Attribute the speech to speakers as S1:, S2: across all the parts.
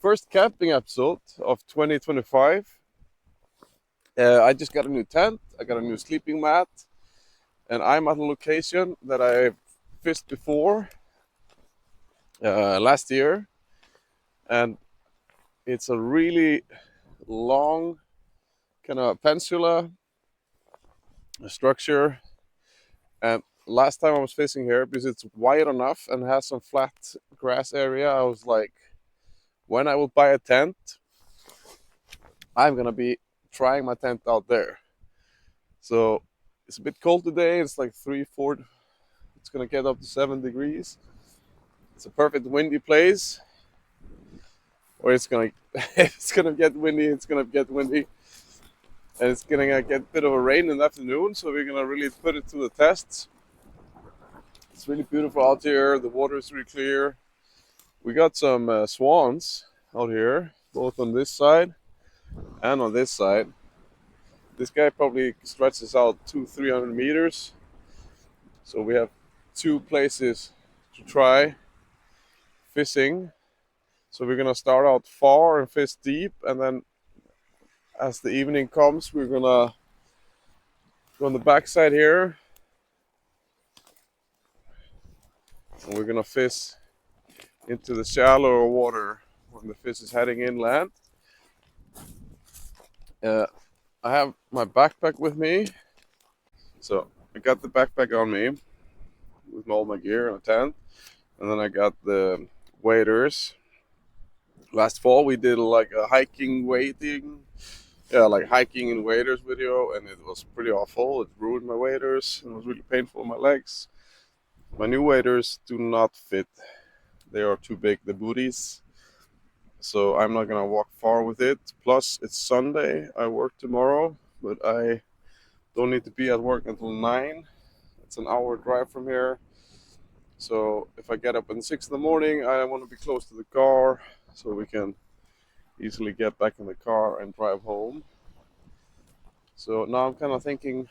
S1: first camping episode of 2025. I just got a new tent, I got a new sleeping mat, and I'm at a location that I fished before last year. And it's a really long kind of peninsula structure. And last time I was fishing here, because it's wide enough and has some flat grass area, I was like, when I will buy a tent, I'm gonna be trying my tent out there. So it's a bit cold today. It's like 3, 4. It's gonna get up to 7 degrees. It's a perfect windy place. Or it's gonna it's gonna get windy. It's gonna get windy, and it's gonna get a bit of a rain in the afternoon. So we're gonna really put it to the test. It's really beautiful out here. The water is really clear. We got some swans out here, both on this side and on this side. This guy probably stretches out 200-300 meters. So we have 2 places to try fishing. So we're gonna start out far and fish deep, and then as the evening comes, we're gonna go on the backside here, and we're gonna fish into the shallower water when the fish is heading inland. I have my backpack with me, so I got the backpack on me with all my gear and a tent, and then I got the waders. Last fall we did like a hiking and waders video, and it was pretty awful. It ruined my waders and it was really painful on my legs. My new waders do not fit. They are too big, the booties. So I'm not gonna walk far with it. Plus it's Sunday. I work tomorrow, but I don't need to be at work until 9. It's an hour drive from here. So if I get up at 6 in the morning, I want to be close to the car so we can easily get back in the car and drive home. So now I'm kind of thinking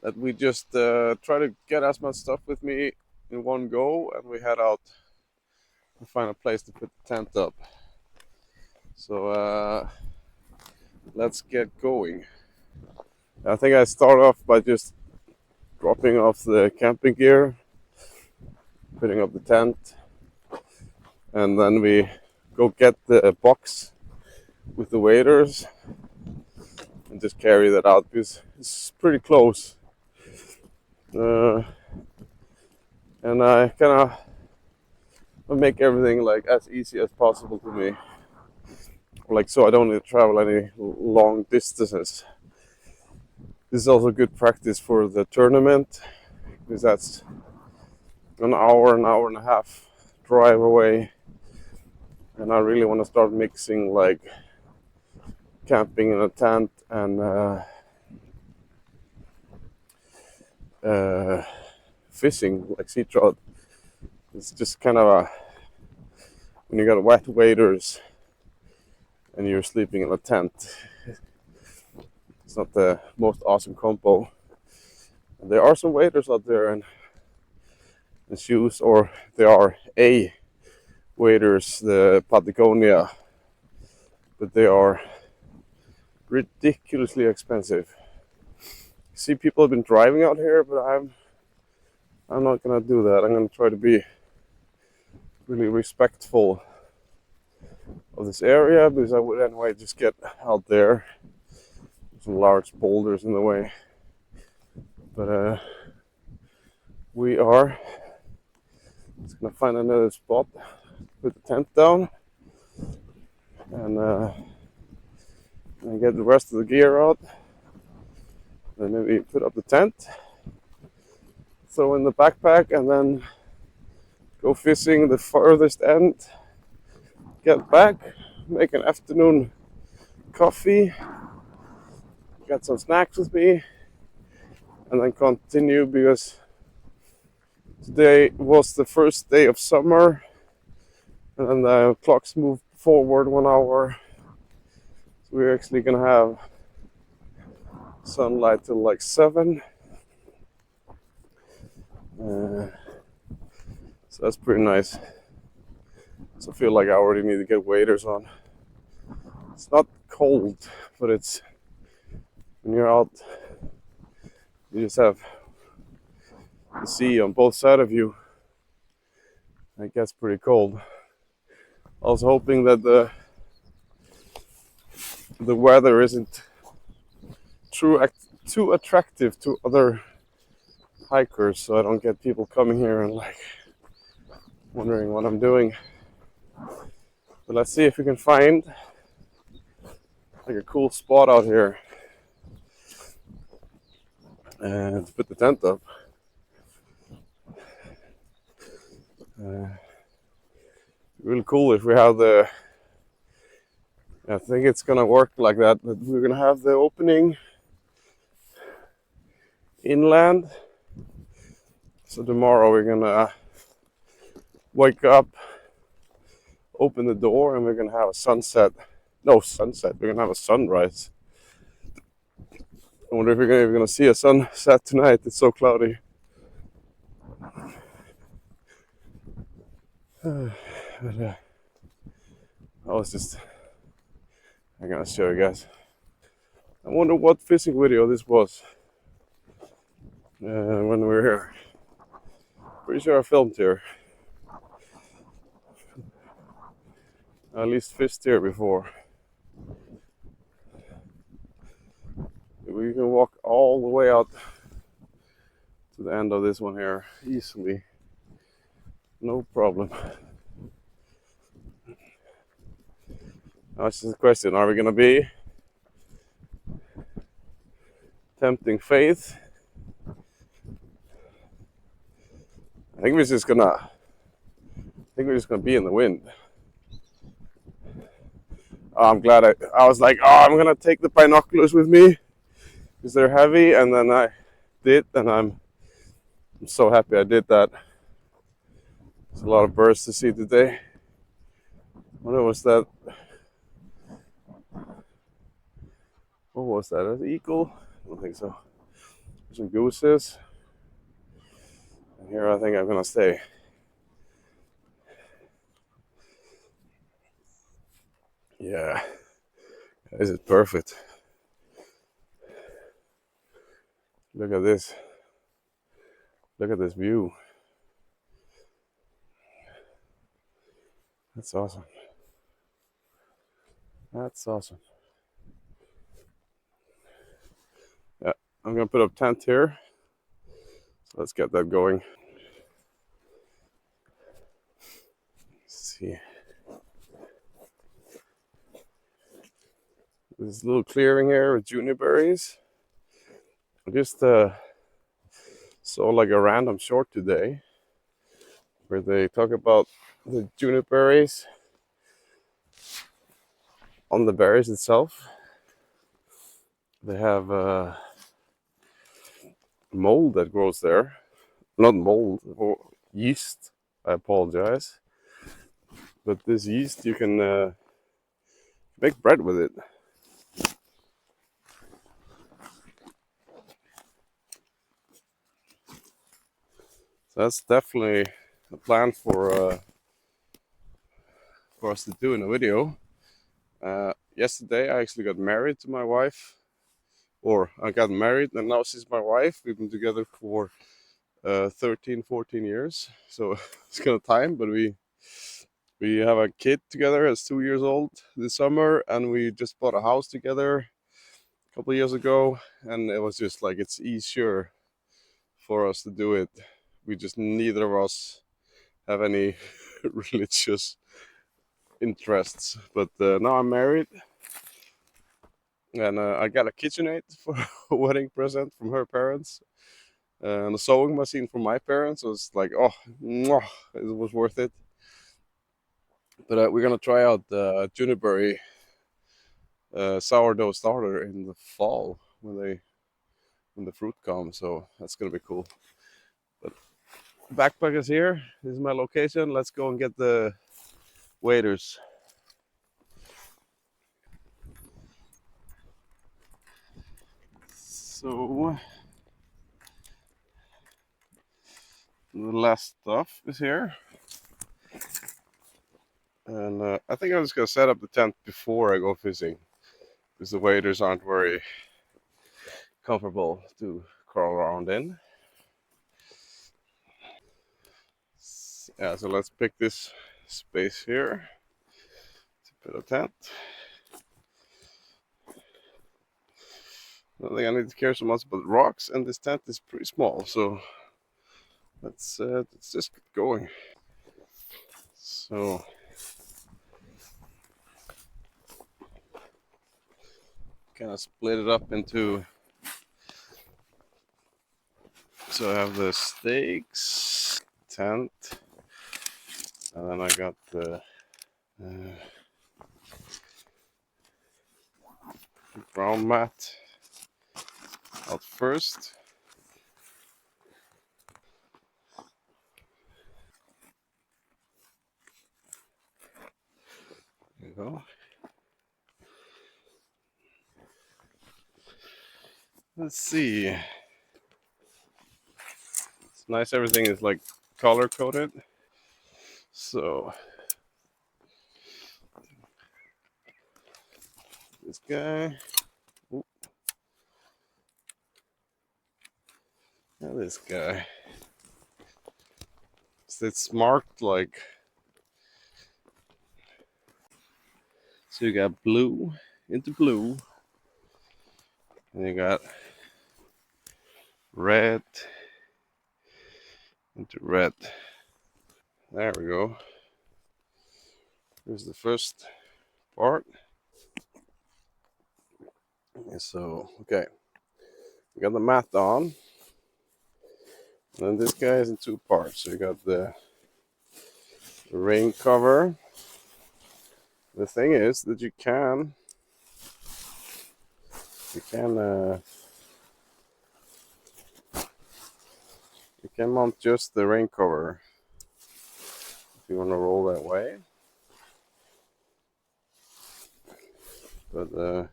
S1: that we just try to get as much stuff with me in one go, and we head out and find a place to put the tent up. So let's get going. I think I start off by just dropping off the camping gear, putting up the tent, and then we go get the box with the waders and just carry that out because it's pretty close. And I kind of make everything like as easy as possible to me, like so I don't need to travel any long distances. This is also good practice for the tournament because that's an hour and a half drive away, and I really want to start mixing like camping in a tent and fishing like sea trout. It's just kind of when you got wet waders and you're sleeping in a tent, it's not the most awesome combo. And there are some waders out there and shoes, or there are waders, the Patagonia, but they are ridiculously expensive. See, people have been driving out here, but I'm not gonna do that. I'm gonna try to be really respectful of this area because I would anyway just get out there. There's some large boulders in the way, but we are just gonna find another spot, put the tent down, and get the rest of the gear out. Then maybe put up the tent, throw in the backpack, and then go fishing the furthest end. Get back, make an afternoon coffee, get some snacks with me, and then continue because today was the first day of summer, and then the clocks moved forward 1 hour. So we're actually gonna have sunlight till like 7. So that's pretty nice. So I feel like I already need to get waders on. It's not cold, but it's when you're out, you just have the sea on both sides of you. It gets pretty cold. I was hoping that the weather isn't too attractive to other hikers, so I don't get people coming here and like wondering what I'm doing. But let's see if we can find like a cool spot out here and to put the tent up. Really cool if we have the. I think it's gonna work like that. But we're gonna have the opening inland. So tomorrow we're gonna wake up, open the door, and we're gonna have a sunset. No sunset. We're gonna have a sunrise. I wonder if we're gonna see a sunset tonight. It's so cloudy. But, I was just. I'm gonna show you guys. I wonder what fishing video this was when we were here. Pretty sure I filmed here. I at least fished here before. We can walk all the way out to the end of this one here easily. No problem. Now it's just a question, are we gonna be tempting faith? I think we're just gonna be in the wind. Oh, I'm glad I was like, oh, I'm gonna take the binoculars with me because they're heavy, and then I did, and I'm so happy I did that. There's a lot of birds to see today. What was that? What was that? An eagle? I don't think so. There's some gooses. And here I think I'm gonna stay. Yeah, this is perfect. Look at this. Look at this view. That's awesome. That's awesome. Yeah, I'm gonna put up tent here. So let's get that going. Let's see. This little clearing here with juniperberries. I just saw like a random short today where they talk about the juniperberries on the berries itself. They have mold that grows there. Not mold, or yeast. I apologize. But this yeast, you can make bread with it. So that's definitely a plan for us to do in a video. Yesterday, I actually got married to my wife. Or I got married, and now she's my wife. We've been together for 13, 14 years. So it's kind of time, but we have a kid together. It's 2 years old this summer, and we just bought a house together a couple of years ago, and it was just like it's easier for us to do it. We just neither of us have any religious interests, but now I'm married, and I got a KitchenAid for a wedding present from her parents, and a sewing machine from my parents. So it's like, oh, mwah, it was worth it. But we're gonna try out the juniperberry sourdough starter in the fall when the fruit comes. So that's gonna be cool. But backpack is here. This is my location. Let's go and get the waders. So the last stuff is here. And I think I'm just gonna set up the tent before I go fishing, because the waders aren't very comfortable to crawl around in. Yeah, so let's pick this space here to put a tent. I don't think I need to care so much about rocks, and this tent is pretty small, so let's just get going. So kind of split it up into, so I have the stakes, tent, and then I got the ground mat out first. There you go. Let's see. It's nice, everything is like color coded. So this guy, ooh, and this guy. So it's marked like, so you got blue into blue, and you got red into red. There we go. Here's the first part. And so, okay, we got the mat on. And then this guy is in two parts. So you got the rain cover. The thing is that you can mount just the rain cover if you want to roll that way. But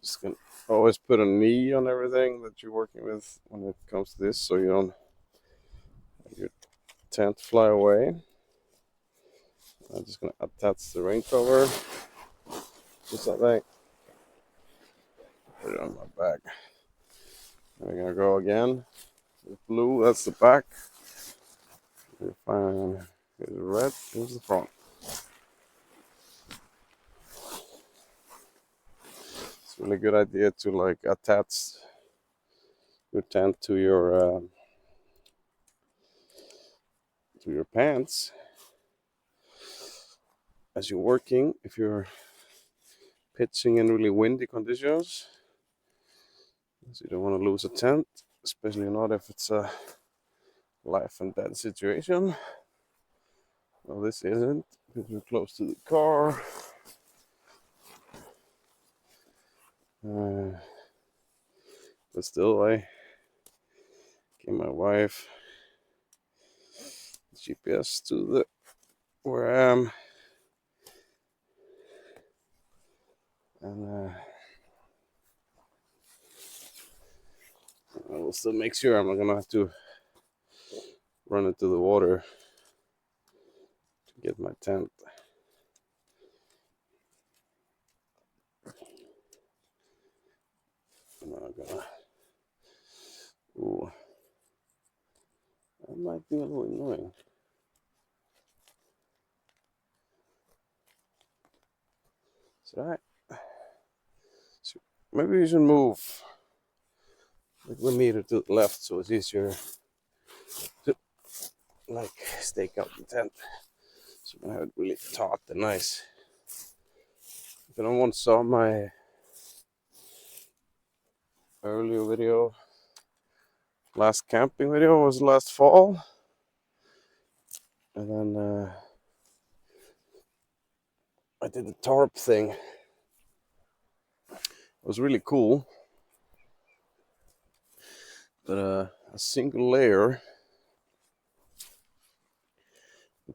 S1: just can always put a knee on everything that you're working with when it comes to this, so you don't let your tent fly away. I'm just gonna attach the rain cover, just like that. Put it on my back. We're gonna go again. The blue, that's the back. Fine. Here's the red. Here's the front. It's a really good idea to like attach your tent to your pants as you're working. If you're pitching in really windy conditions, so you don't want to lose a tent, especially not if it's a life and death situation. Well, this isn't, because we're close to the car. But still, I gave my wife GPS to the where I am, and I will still make sure I'm not gonna have to run into the water to get my tent. I'm not gonna. Ooh, that might be a little annoying. So maybe we should move like 1 meter to the left, so it's easier to like stake out the tent. So I have it really taut and nice. If anyone saw my earlier video, last camping video was last fall, and then I did the tarp thing. It was really cool, but a single layer,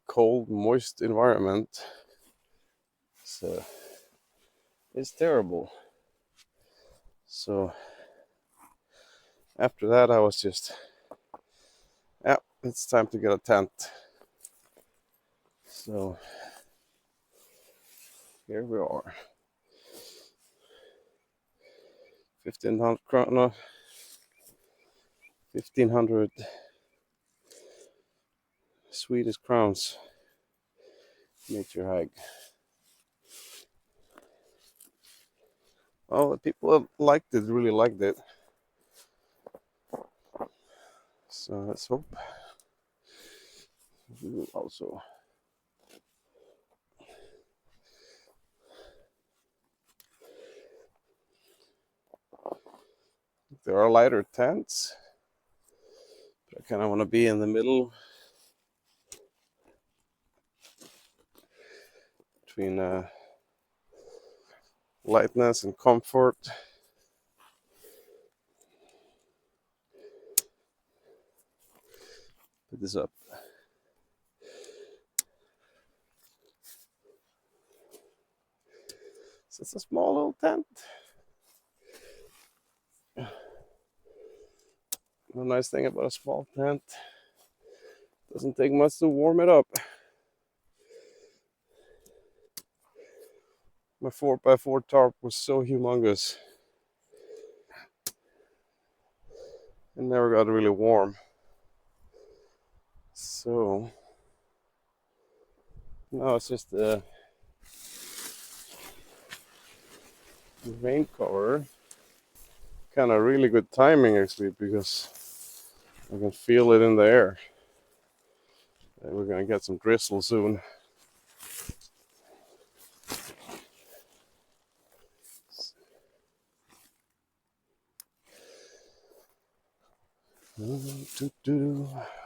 S1: cold, moist environment, so it's terrible. So after that, I was just, yeah, it's time to get a tent. So here we are. 1500 krona, 1500 Swedish crowns. Naturehike. Oh, the people liked it, really liked it. So let's hope we will also. There are lighter tents, but I kind of want to be in the middle between lightness and comfort. Put this up. So it's a small little tent. The nice thing about a small tent, doesn't take much to warm it up. My 4x4 tarp was so humongous. It never got really warm. So now it's just the rain cover. Kind of really good timing actually, because I can feel it in the air. We're gonna get some drizzle soon.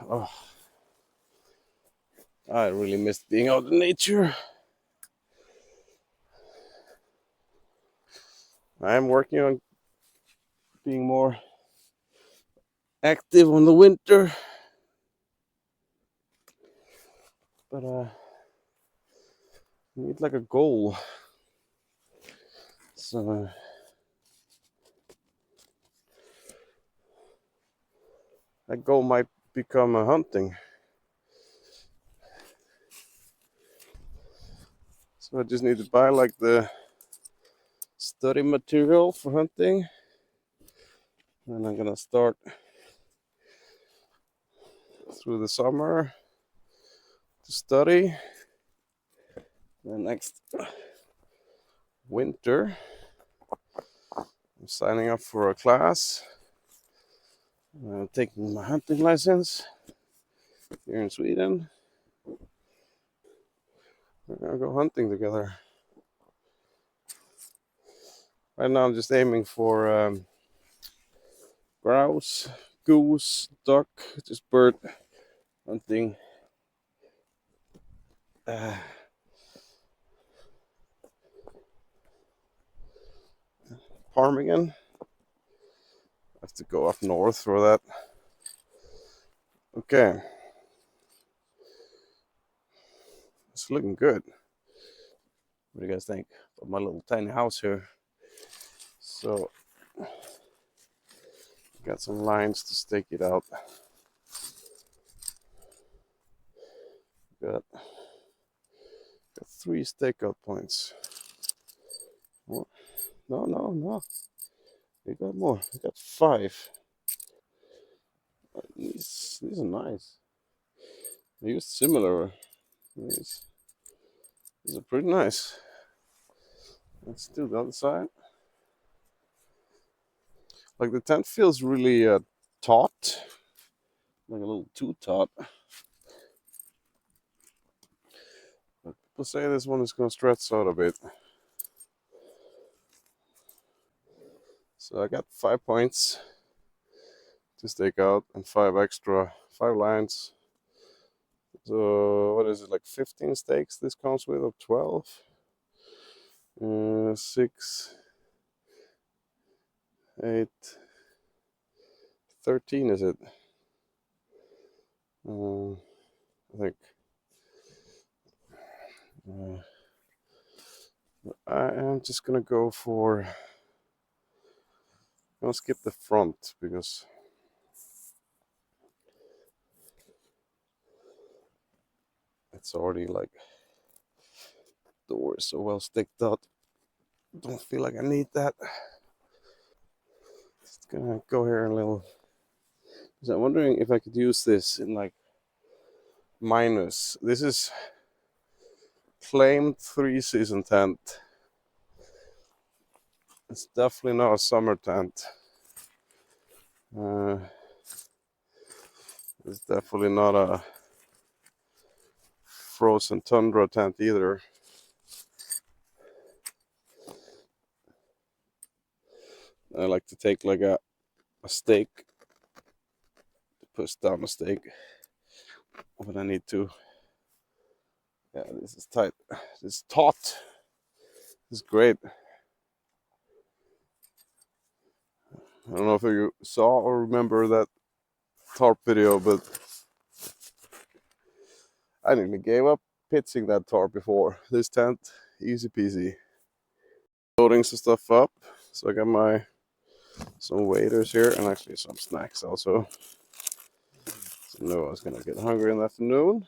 S1: Oh, I really missed being out in nature. I am working on being more active on the winter, but I need like a goal. So that goal might become a hunting. So I just need to buy like the study material for hunting, and I'm gonna start through the summer to study. And next winter, I'm signing up for a class. I'm taking my hunting license here in Sweden. We're gonna go hunting together. Right now, I'm just aiming for grouse, goose, duck, just bird hunting. Ptarmigan. I have to go up north for that. Okay. It's looking good. What do you guys think of my little tiny house here? So, got some lines to stake it out. Got 3 stakeout points. Oh, no. We got more. We got 5. These are nice. I used similar. These are pretty nice. Let's do the other side. Like the tent feels really taut, like a little too taut. But people say this one is gonna stretch out a bit. So I got 5 points to stake out and 5 extra, 5 lines. So what is it, like 15 stakes this comes with, or 12? 6, 8, 13 is it? I think. I am just gonna go for. I'm gonna skip the front because I It's already like the door is so well sticked out. Don't feel like I need that. Just gonna go here a little. So I'm wondering if I could use this in like minus. This is claimed 3-season tent. It's definitely not a summer tent. It's definitely not a frozen tundra tent either. I like to take like a stake, push down a stake when I need to. Yeah, this is tight. This is taut. This is great. I don't know if you saw or remember that tarp video, but I nearly gave up pitching that tarp before. This tent, easy peasy. Loading some stuff up. So I got some waders here and actually some snacks also. So I know I was gonna get hungry in the afternoon.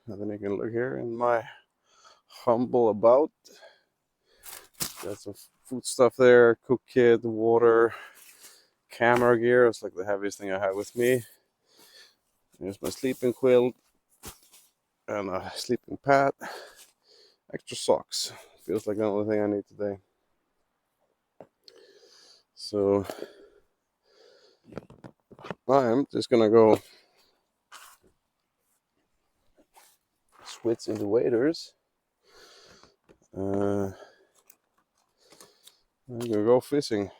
S1: And then you can look here in my humble about. Got some food stuff there, cook kit, water, camera gear. It's like the heaviest thing I have with me. Here's my sleeping quilt and a sleeping pad. Extra socks. Feels like the only thing I need today. So I'm just gonna go switch into waders. I'm gonna go fishing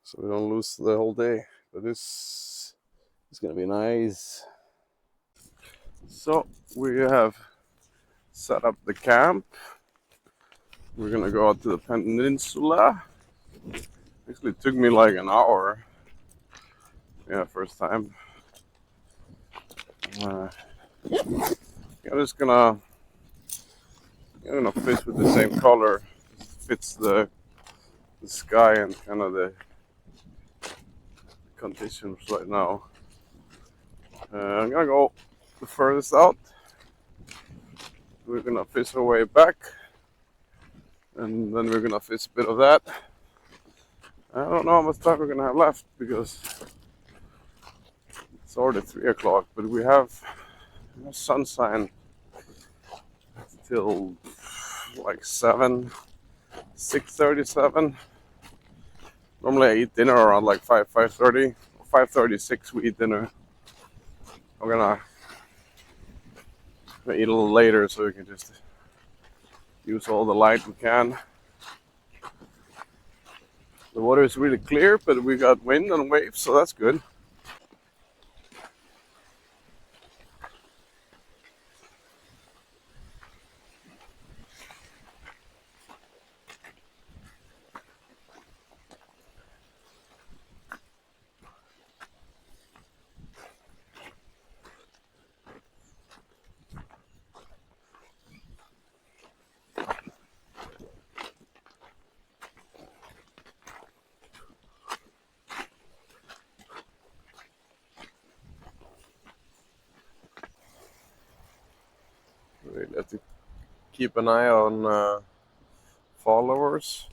S1: so we don't lose the whole day. But this is gonna be nice. So we have set up the camp. We're gonna go out to the peninsula. Actually, it took me like an hour. Yeah, first time. I'm just gonna fish with the same color. It fits the sky and kind of the conditions right now. I'm gonna go the furthest out. We're gonna fish our way back, and then we're gonna fish a bit of that. I don't know how much time we're gonna have left because it's already 3 o'clock, but we have sunshine till like 6:37. Normally I eat dinner around like 5:30, 5:36 we eat dinner. I'm gonna eat a little later so we can just use all the light we can. The water is really clear, but we got wind and waves, so that's good. We have to keep an eye on followers.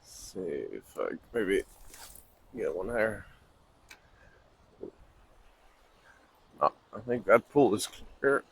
S1: See if I maybe get one here. No, I think that pool is clear.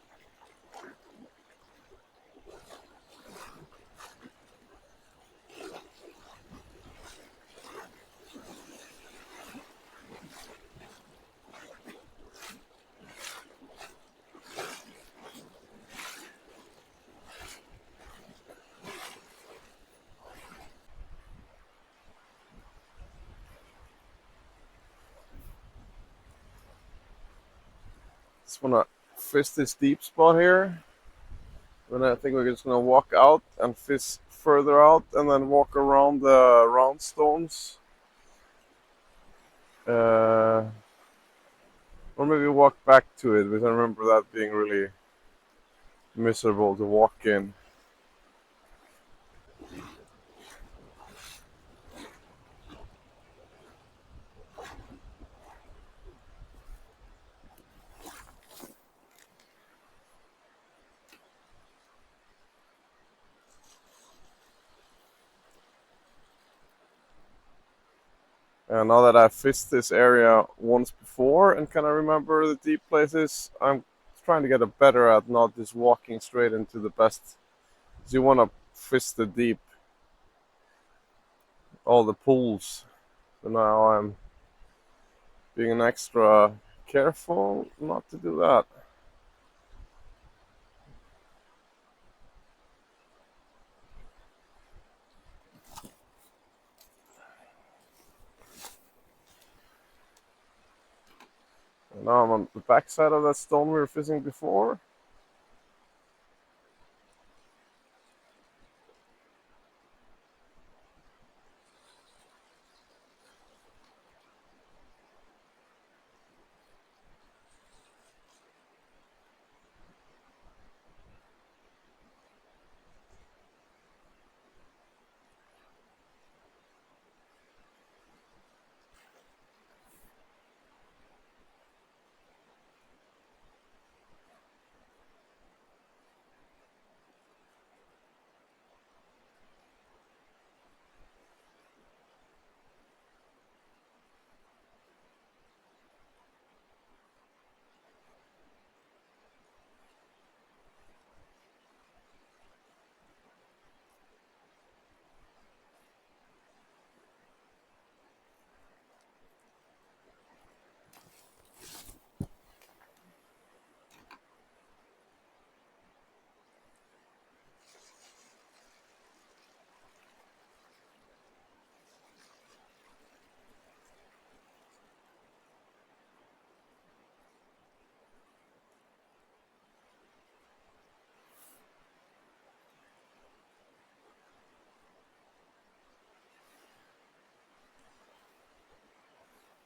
S1: Just wanna fish this deep spot here. Then I think we're just gonna walk out and fish further out, and then walk around the round stones. Or maybe walk back to it, because I remember that being really miserable to walk in. And now that I've fished this area once before and kind of remember the deep places, I'm trying to get better at not just walking straight into the best. Because you want to fish the deep, all the pools. So now I'm being extra careful not to do that. And now I'm on the backside of that stone we were fishing before.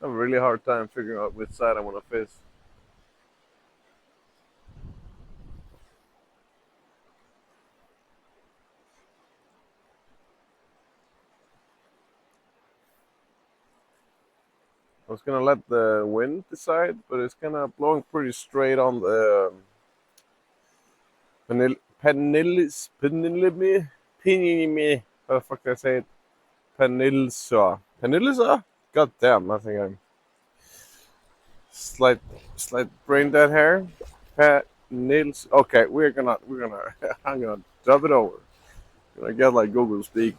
S1: I have a really hard time figuring out which side I want to fish. I was gonna let the wind decide, but it's kind of blowing pretty straight on the Penilimi, how the fuck did I say it? Penilsa? God damn, I think I'm slight brain dead here. Penils. Okay, I'm gonna dub it over. I get like Google speak.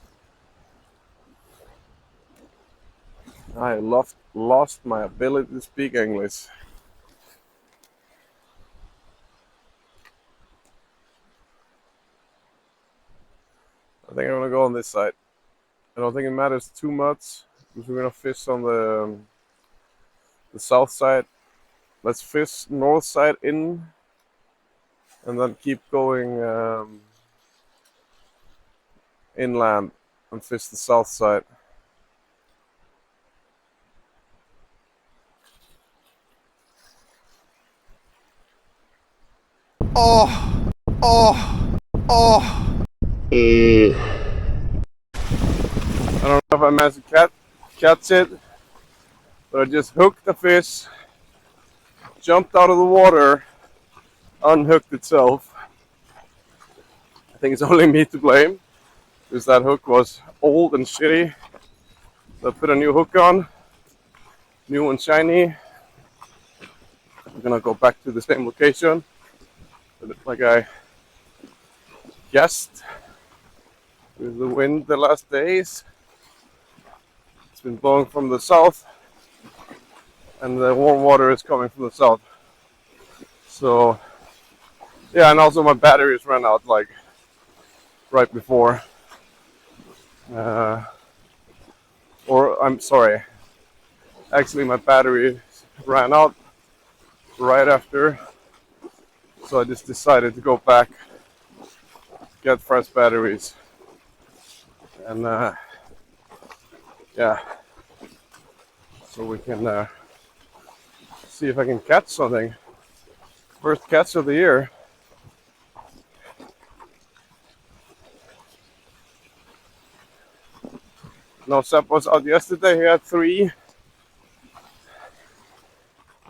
S1: I lost my ability to speak English. I think I'm gonna go on this side. I don't think it matters too much because we're gonna fish on the south side. Let's fish north side in, and then keep going inland and fish the south side. Oh, oh, oh. I don't know if I managed to catch it, but I just hooked the fish, jumped out of the water, unhooked itself. I think it's only me to blame, because that hook was old and shitty. So I put a new hook on, new and shiny. I'm gonna go back to the same location, like I guessed. With the wind the last days, it's been blowing from the south, and the warm water is coming from the south. So yeah, and also my batteries ran out like right before. Or I'm sorry, actually my battery ran out right after, so I just decided to go back, get fresh batteries, and yeah, so we can see if I can catch something. First catch of the year. No, Sepp was out yesterday. He had 3. He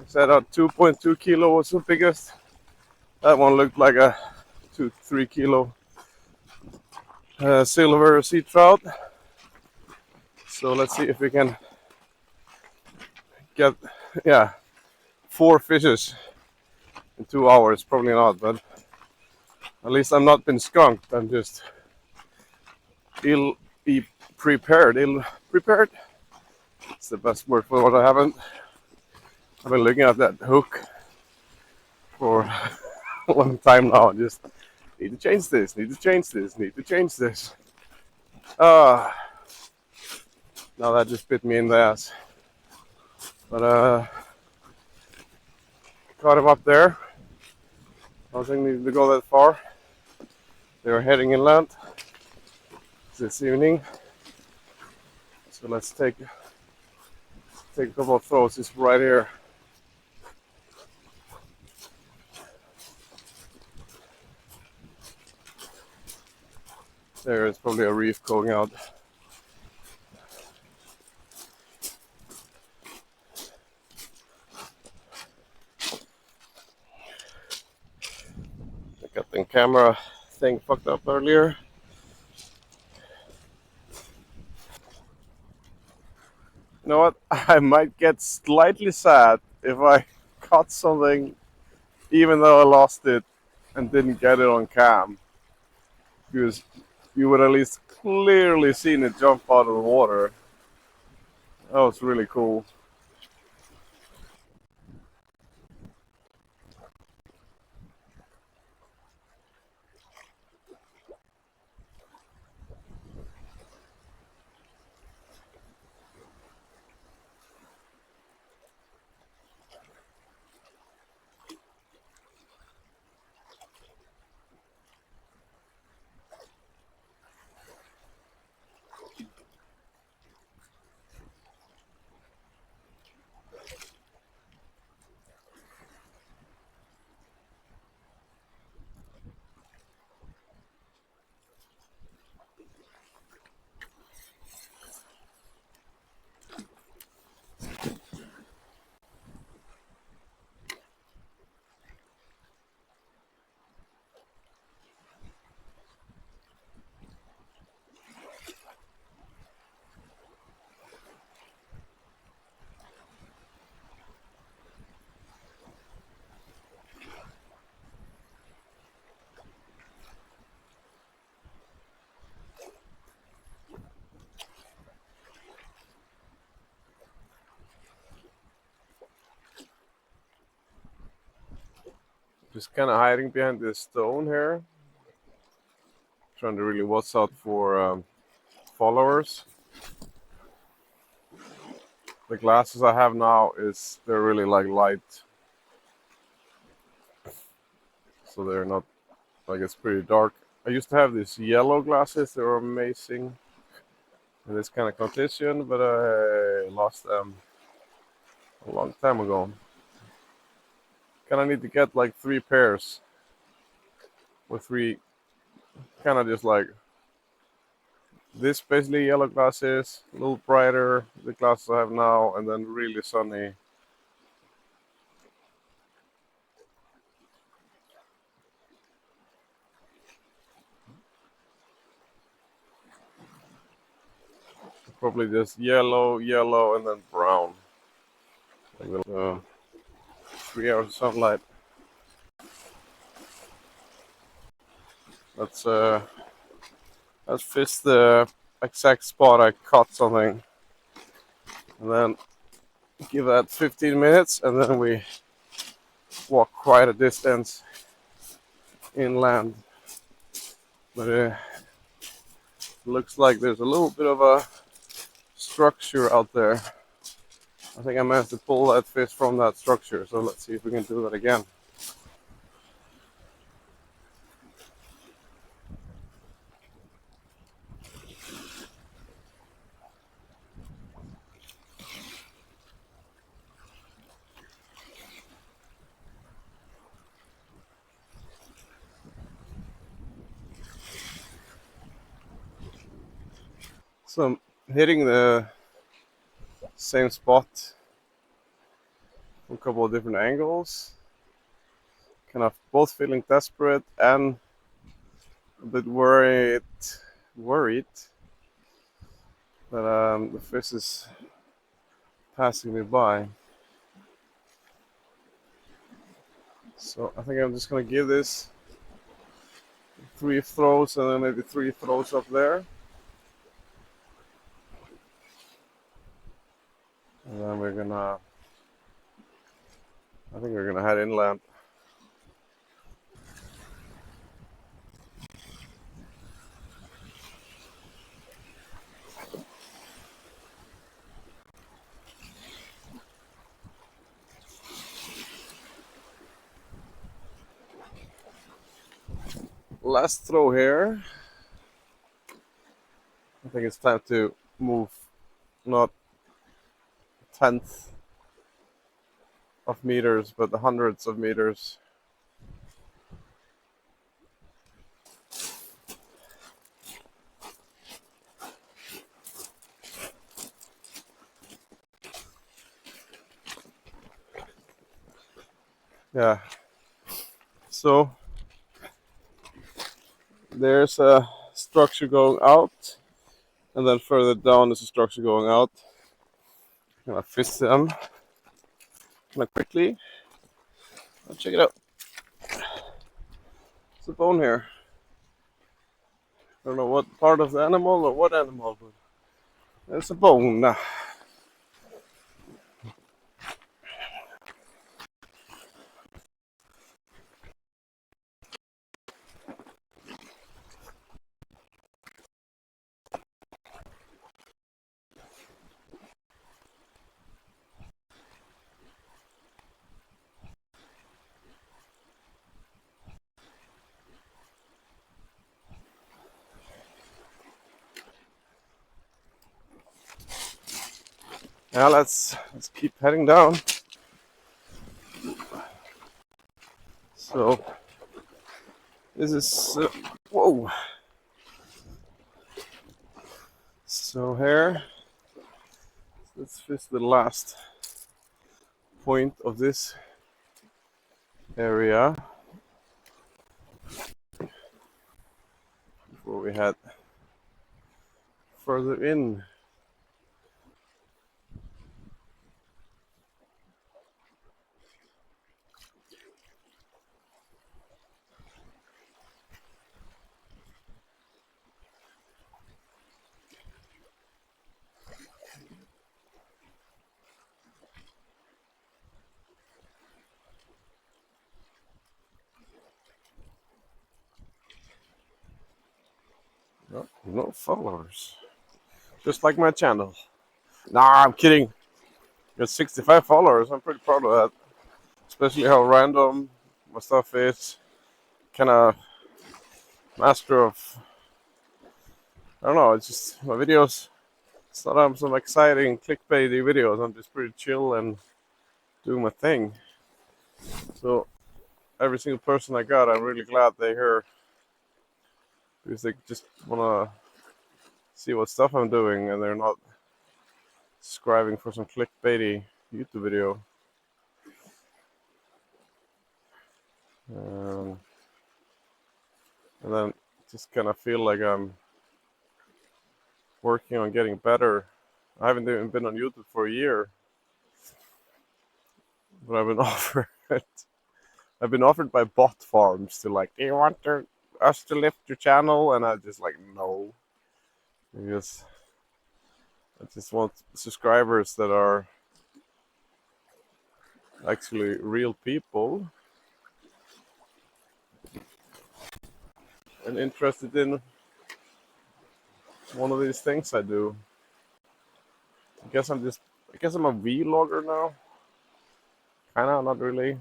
S1: said 2.2 kilo was the biggest. That one looked like a 2-3 kilo silver sea trout. So let's see if we can get, yeah, 4 fishes in 2 hours. Probably not, but at least I'm not been skunked. I'm just ill be prepared. Ill prepared. It's the best word for what I haven't. I've been looking at that hook for a long time now. And just need to change this. Need to change this. Need to change this. Ah, now that just bit me in the ass. But caught him up there. I don't think we need to go that far. They are heading inland this evening. So let's take a couple of throws. It's right here. There is probably a reef going out. I got the camera thing fucked up earlier. You know what? I might get slightly sad if I caught something even though I lost it and didn't get it on cam. Because you would at least clearly seen it jump out of the water. That was really cool. Just kind of hiding behind this stone here. Trying to really watch out for followers. The glasses I have now they're really like light, so they're not like it's pretty dark. I used to have these yellow glasses. They were amazing in this kind of condition, but I lost them a long time ago. Kind of need to get like 3 pairs with three, kind of just like this, basically yellow glasses, a little brighter, the glasses I have now, and then really sunny. Probably just yellow, yellow, and then brown. Like 3 hours of sunlight. Let's fish the exact spot I caught something, and then give that 15 minutes, and then we walk quite a distance inland. But looks like there's a little bit of a structure out there. I think I managed to pull that fish from that structure, so let's see if we can do that again. So I'm hitting the same spot from a couple of different angles. Kind of both feeling desperate and a bit worried that the fish is passing me by. So I think I'm just gonna give this 3 throws and then maybe 3 throws up there. And then I think we're gonna head inland. Last throw here. I think it's time to move, not tenth of meters, but the hundreds of meters. Yeah. So there's a structure going out, and then further down is a structure going out. I'm gonna fist them quickly. Check it out. It's a bone here. I don't know what part of the animal or what animal, but there's a bone. Yeah, let's keep heading down. So this is whoa. So here, let's fist the last point of this area before we head further in. No followers. Just like my channel. Nah, I'm kidding. Got 65 followers. I'm pretty proud of that. Especially how random my stuff is. Kind of master of. I don't know. It's just my videos. It's not some exciting clickbaity videos. I'm just pretty chill and doing my thing. So every single person I got, I'm really glad they're here because they just wanna see what stuff I'm doing and they're not subscribing for some clickbaity YouTube video. And then just kind of feel like I'm working on getting better. I haven't even been on YouTube for a year, but I've been offered. I've been offered by bot farms to like, do you want us to lift your channel? And I just like no, because I just want subscribers that are actually real people and interested in one of these things I do. I guess I'm a vlogger now. Kinda, not really.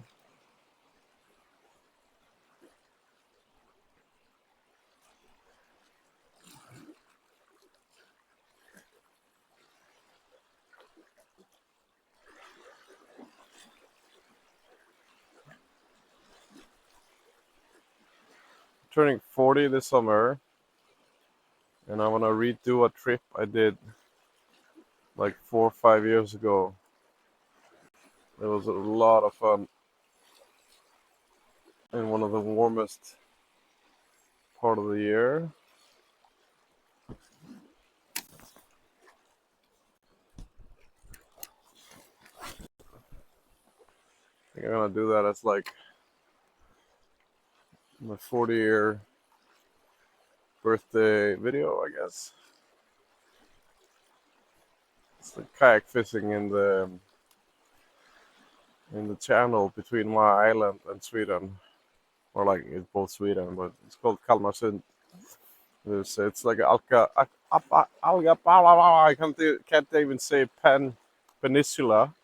S1: Turning 40 this summer, and I want to redo a trip I did like 4 or 5 years ago. It was a lot of fun in one of the warmest part of the year. I think I'm gonna do that as like my 40-year birthday video, I guess. It's the kayak fishing in the channel between my island and Sweden, or like it's both Sweden, but it's called Kalmarsund. It's like I can't even say peninsula,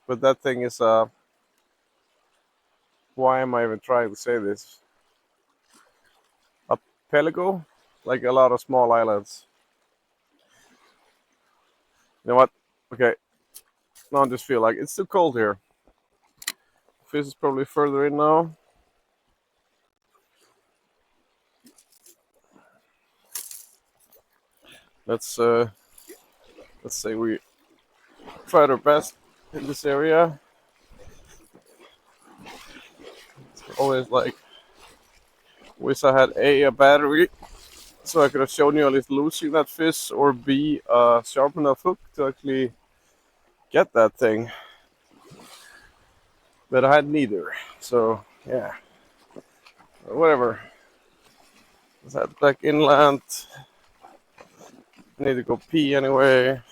S1: but that thing is why am I even trying to say this? Pelago, like a lot of small islands. You know what? Okay, now I just feel like it's too cold here. Fish is probably further in now. Let's say we tried our best in this area. It's always like wish I had a battery so I could have shown you at least losing that fish, or B, sharp enough hook to actually get that thing. But I had neither. So yeah, whatever. Let's head back inland. I need to go pee anyway.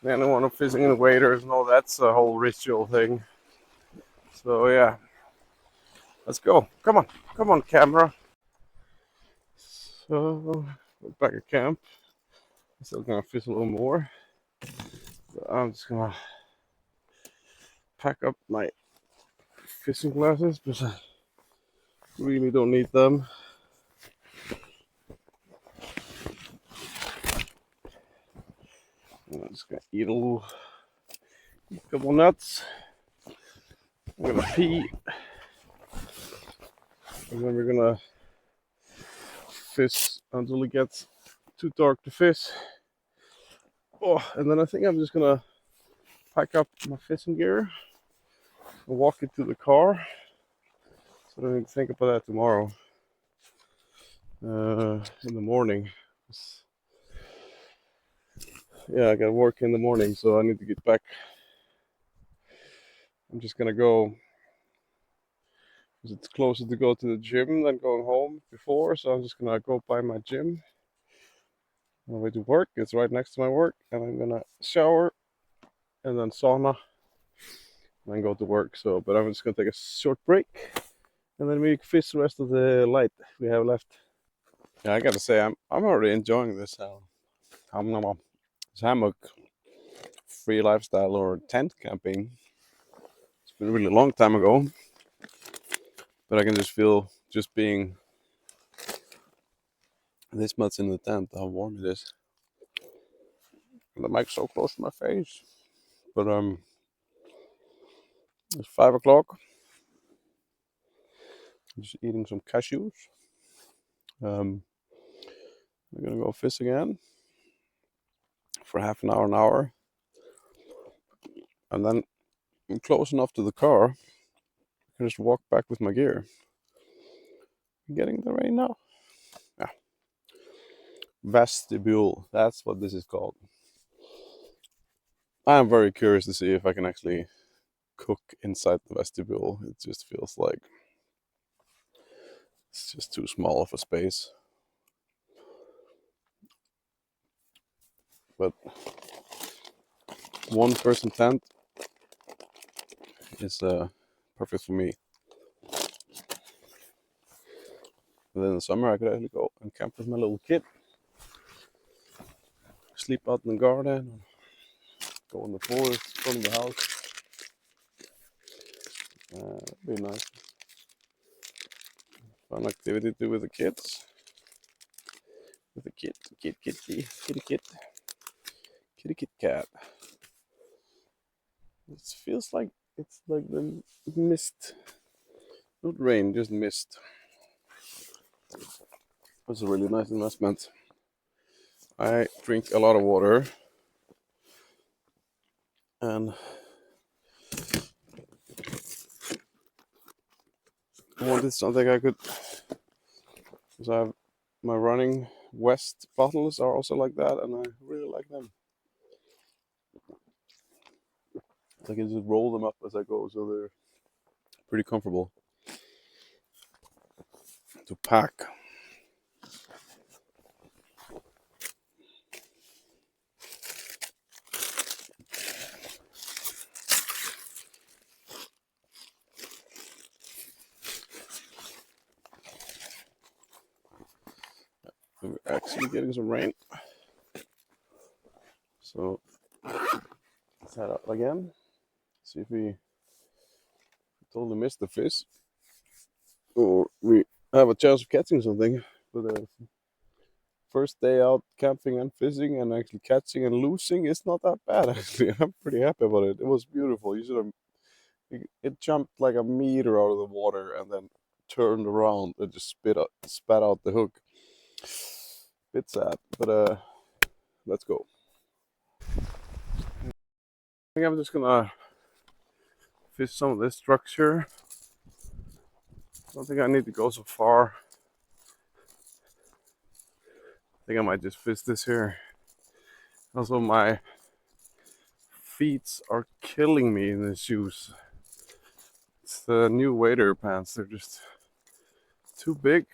S1: Then I want to fishing in waders and all that's a whole ritual thing. So yeah, let's go. Come on, camera. So we're back at camp. I'm still gonna fish a little more. So I'm just gonna pack up my fishing glasses because I really don't need them. I'm just gonna eat a couple nuts. I'm gonna pee, and then we're gonna fish until it gets too dark to fish. Oh, and then I think I'm just gonna pack up my fishing gear and walk it to the car, so I don't need to think about that tomorrow in the morning. Yeah, I got work in the morning, so I need to get back. I'm just gonna go because it's closer to go to the gym than going home before, so I'm just gonna go by my gym on the way to work. It's right next to my work, and I'm gonna shower and then sauna and then go to work. So, but I'm just gonna take a short break, and then we fish the rest of the light we have left. Yeah, I gotta say, I'm already enjoying this hammock free lifestyle or tent camping. It's been a really long time ago, but I can just feel just being this much in the tent how warm it is. And the mic's so close to my face, but it's 5 o'clock. I'm just eating some cashews. I'm gonna go fish again for half an hour, and then I'm close enough to the car. I can just walk back with my gear. I'm getting the rain now. Yeah. Vestibule, that's what this is called. I'm very curious to see if I can actually cook inside the vestibule. It just feels like it's just too small of a space. But one person tent is perfect for me. And then in the summer I could actually go and camp with my little kid. Sleep out in the garden, go in the forest in front of the house. That'd be nice. Fun activity to do with the kids. With the kitty cat. It feels like it's like the mist, not rain, just mist. It's a really nice investment. I drink a lot of water, and I wanted something I could, because I have my running West bottles are also like that, and I really like them. I can just roll them up as I go, so they're pretty comfortable. to pack. We're actually getting some rain. So let's head up again. See if we totally missed the fish, or we have a chance of catching something. But first day out camping and fishing, and actually catching and losing is not that bad. Actually, I'm pretty happy about it. It was beautiful. You should have. It jumped like a meter out of the water and then turned around and just spat out the hook. Bit sad, but let's go. I think I'm just gonna fish some of this structure. I don't think I need to go so far. I think I might just fish this here. Also, my feet are killing me in the shoes. It's the new wader pants. They're just too big.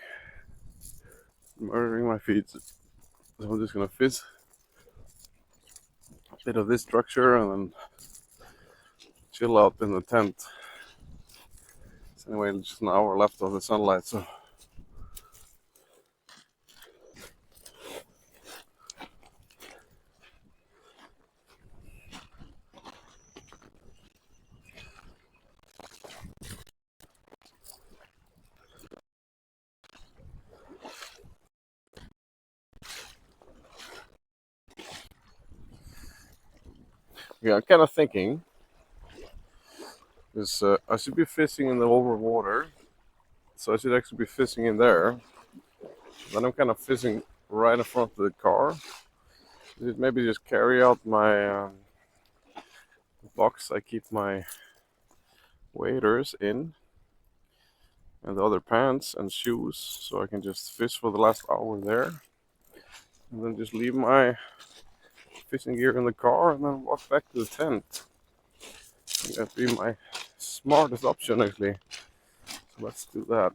S1: Murdering my feet. So I'm just gonna fish a bit of this structure and then chill out in the tent. So anyway, just an hour left of the sunlight, so yeah, I'm kind of thinking is I should be fishing in the over water, so I should actually be fishing in there. Then I'm kind of fishing right in front of the car. Maybe just carry out my box I keep my waders in, and the other pants and shoes, so I can just fish for the last hour there, and then just leave my fishing gear in the car and then walk back to the tent. I think that'd be my smartest option actually. So let's do that.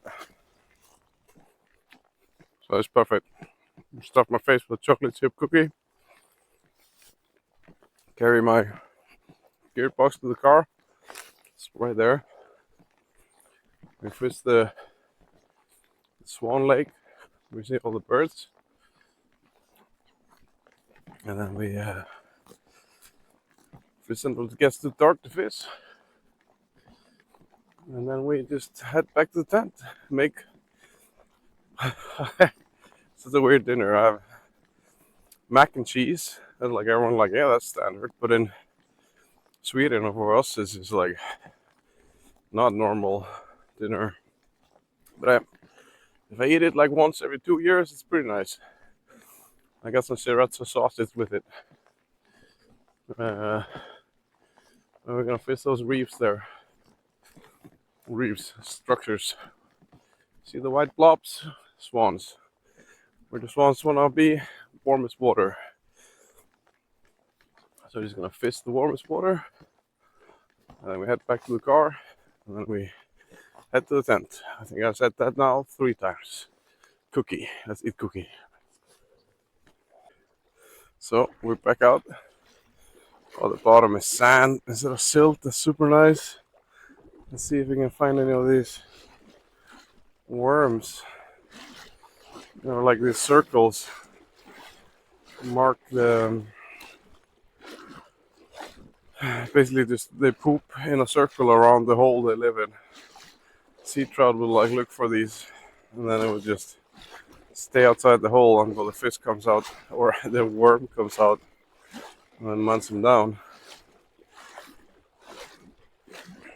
S1: So it's perfect. Stuff my face with a chocolate chip cookie. Carry my gear box to the car. It's right there. We fish the Swan Lake. We see all the birds. And then we fish until it gets too dark to fish. And then we just head back to the tent. Make it's a weird dinner. I have mac and cheese. And like everyone like, yeah, that's standard. But in Sweden or for us, this is like not normal dinner. But if I eat it like once every 2 years, it's pretty nice. I got some sriracha sausage with it. We're gonna fish those reefs there. Reefs, structures. See the white blobs? Swans. Where the swans wanna be, warmest water. So we're just gonna fish the warmest water. And then we head back to the car. And then we head to the tent. I think I've said that now 3 times. Cookie. Let's eat cookie. So we're back out. Oh, the bottom is sand instead of silt. That's super nice. Let's see if we can find any of these worms. You know, like these circles mark the. Basically, just they poop in a circle around the hole they live in. Sea trout will like look for these, and then it will just stay outside the hole until the fish comes out or the worm comes out, and then munch them down.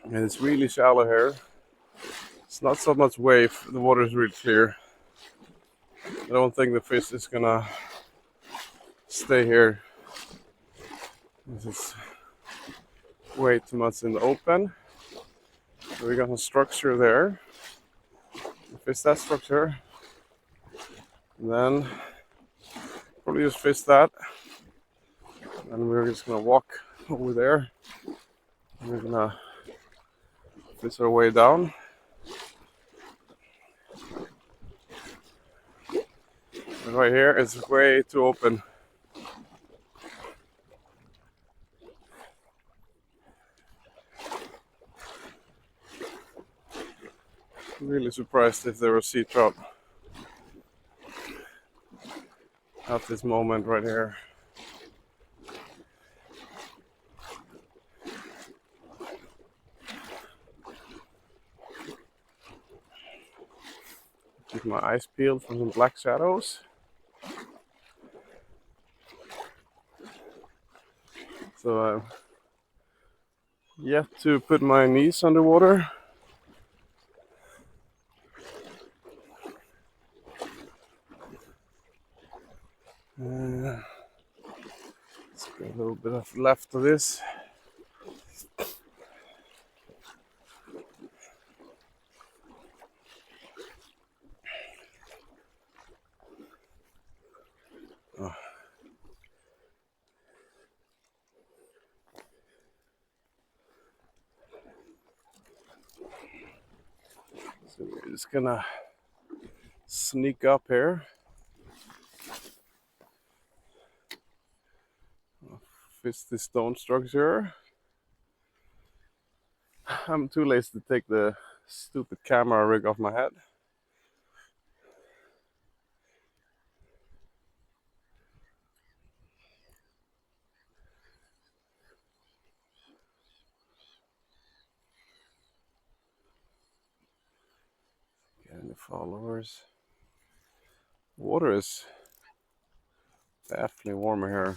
S1: And it's really shallow here. It's not so much wave. The water is really clear. I don't think the fish is gonna stay here. This is way too much in the open. So we got a structure there. Fish that structure. And then probably just fish that. And we're just gonna walk over there. And we're gonna fish our way down. Right here is way too open. Really surprised if there was sea trout at this moment right here. Keep my eyes peeled for some black shadows. So I'm yet to put my knees underwater. Let's get a little bit of left of this. Oh. So we're just gonna sneak up here. Fix this stone structure. I'm too lazy to take the stupid camera rig off my head. Get any followers? Water is definitely warmer here.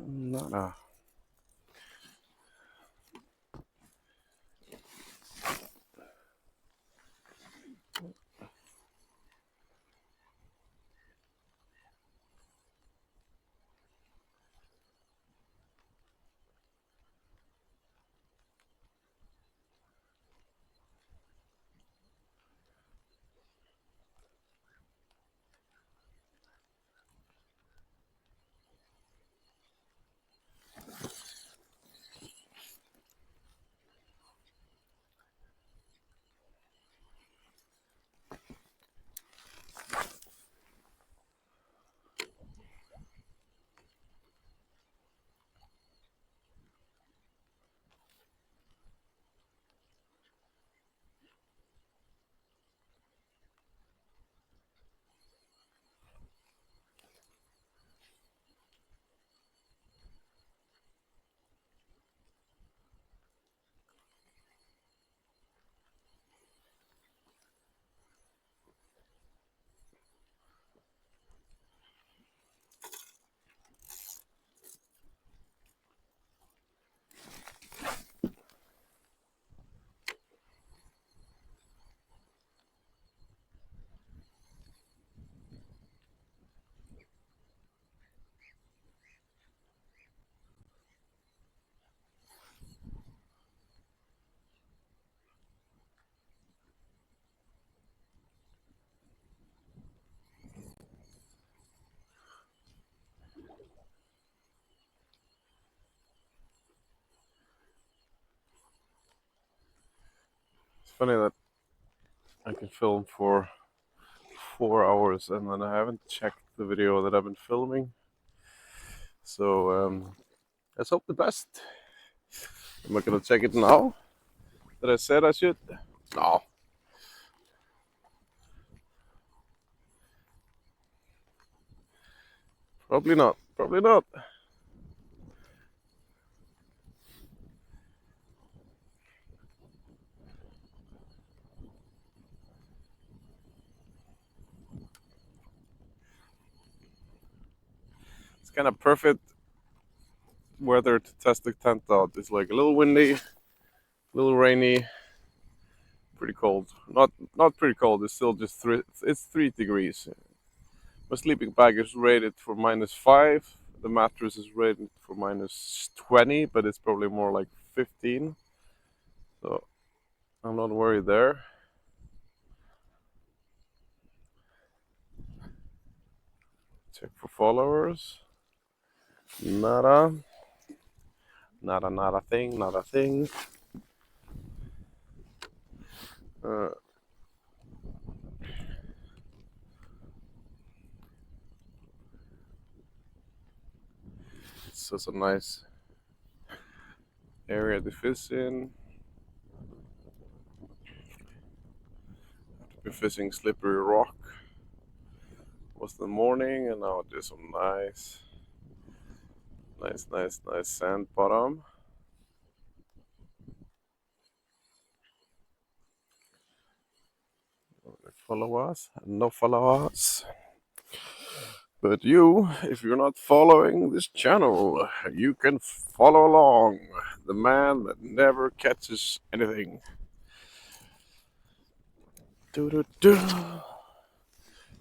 S1: Nada. It's funny that I can film for 4 hours and then I haven't checked the video that I've been filming. So let's hope the best. Am I gonna check it now? That I said I should? No. Probably not. Probably not. It's kind of perfect weather to test the tent out. It's like a little windy, little rainy, pretty cold. Not pretty cold. It's still just three. It's 3 degrees. My sleeping bag is rated for -5. The mattress is rated for -20, but it's probably more like 15. So I'm not worried there. Check for followers. Nada. Not a thing. Not a thing. Uh, it's just a nice area to fish in. I've been fishing slippery rock. It was the morning, and now there's some nice sand bottom. Follow us, no follow us. But you, if you're not following this channel, you can follow along. The man that never catches anything. Do do do.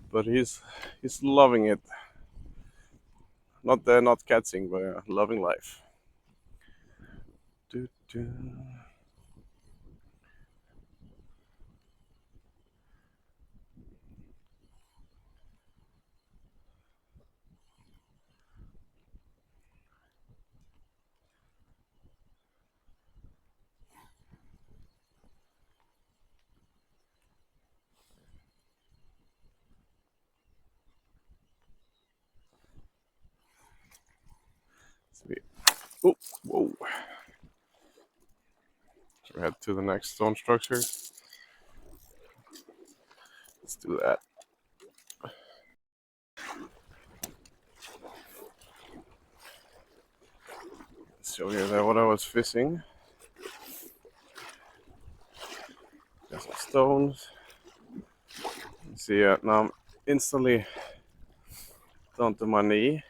S1: But he's loving it. Not catching, but loving life. Do do. Sweet. Oh, whoa. So we head to the next stone structure. Let's do that. Show you there what I was fishing. Got some stones. See, now I'm instantly down to my knee,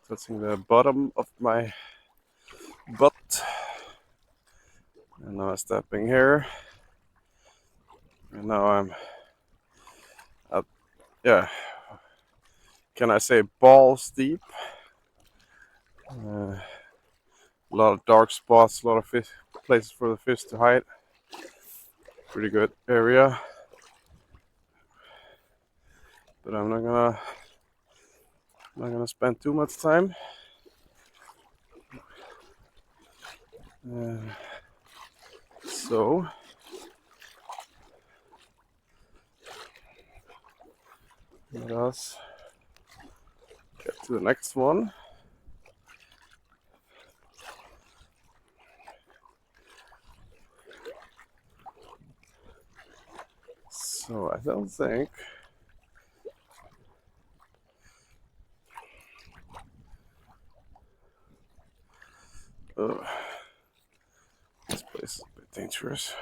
S1: touching the bottom of my butt. And now I'm stepping here. And now I'm at, yeah, can I say balls deep? A lot of dark spots, a lot of fish, places for the fish to hide. Pretty good area. But I'm not gonna spend too much time. So let us get to the next one. So I don't think this place is a bit dangerous.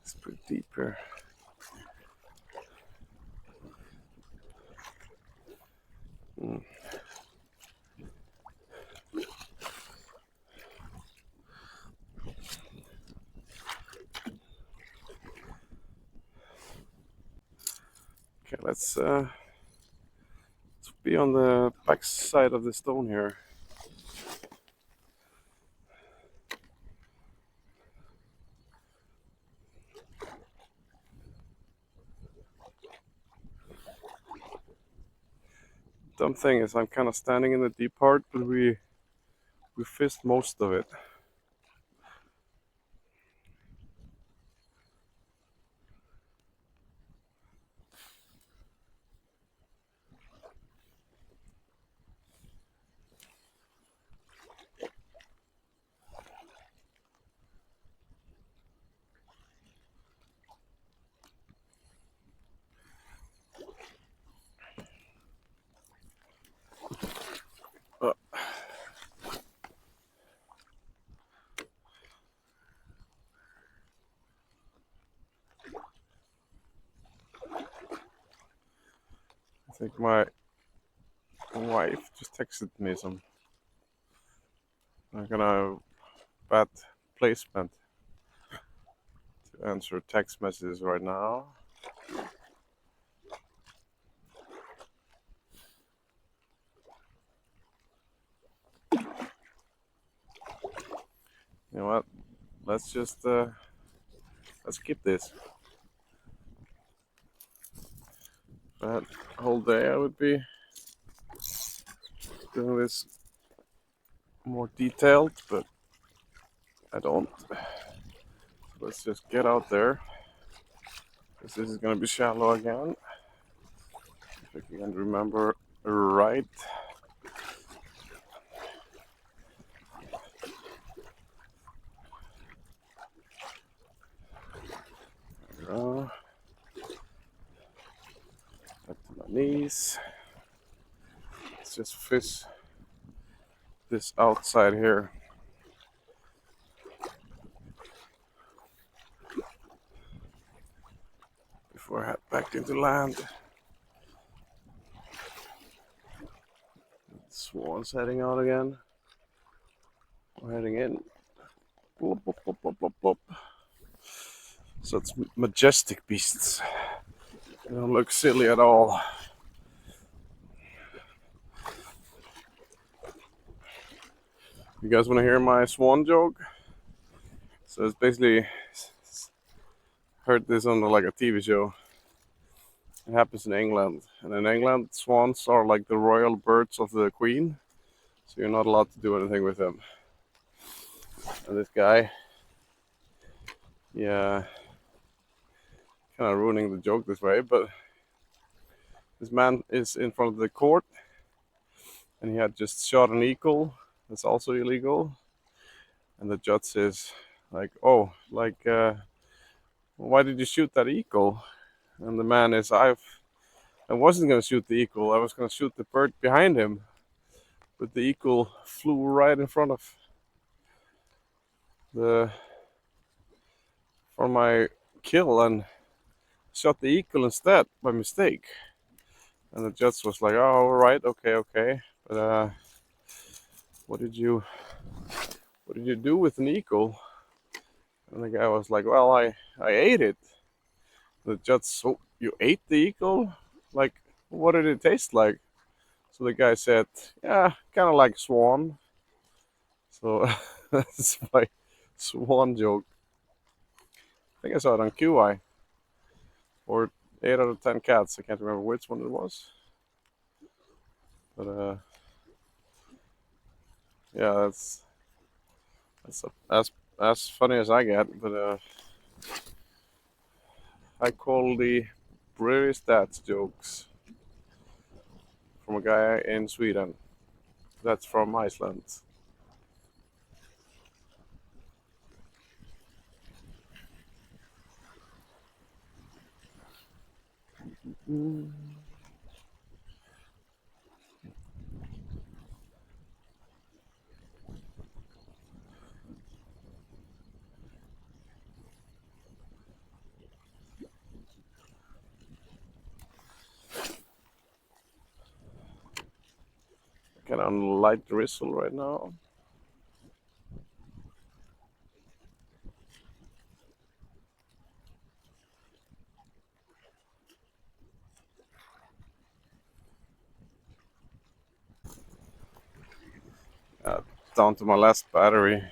S1: It's pretty deep here. Okay, let's be on the back side of the stone here. Dumb thing is I'm kind of standing in the deep part, but we fished most of it. I think my wife just texted me some. I'm gonna bad placement to answer text messages right now. You know what? Let's just let's keep this. That whole day I would be doing this more detailed, but I don't. So let's just get out there, because this is gonna be shallow again. If I can remember right. Up to my knees. Let's just fish this outside here. Before I head back into land. Swan's heading out again. We're heading in. Boop, boop, boop, boop, boop, boop. So it's majestic beasts. They don't look silly at all. You guys want to hear my swan joke? So it's basically, heard this on like a TV show. It happens in England, and in England, swans are like the royal birds of the queen, so you're not allowed to do anything with them. And this guy, yeah, kind of ruining the joke this way, but this man is in front of the court, and he had just shot an eagle. That's also illegal. And the judge says, like, oh, like, why did you shoot that eagle? And the man is, I wasn't going to shoot the eagle. I was going to shoot the bird behind him. But the eagle flew right in front of the for my kill and shot the eagle instead by mistake. And the judge was like, oh, all right, okay. But what did you do with an eagle? And the guy was like, well, I ate it. The judge, so you ate the eagle? Like, what did it taste like? So the guy said, yeah, kind of like swan. So that's my swan joke. I think I saw it on QI. Or 8 out of 10 cats. I can't remember which one it was. But yeah, that's as funny as I get. But I call the British stats jokes from a guy in Sweden. That's from Iceland. Kind of light drizzle right now. Down to my last battery.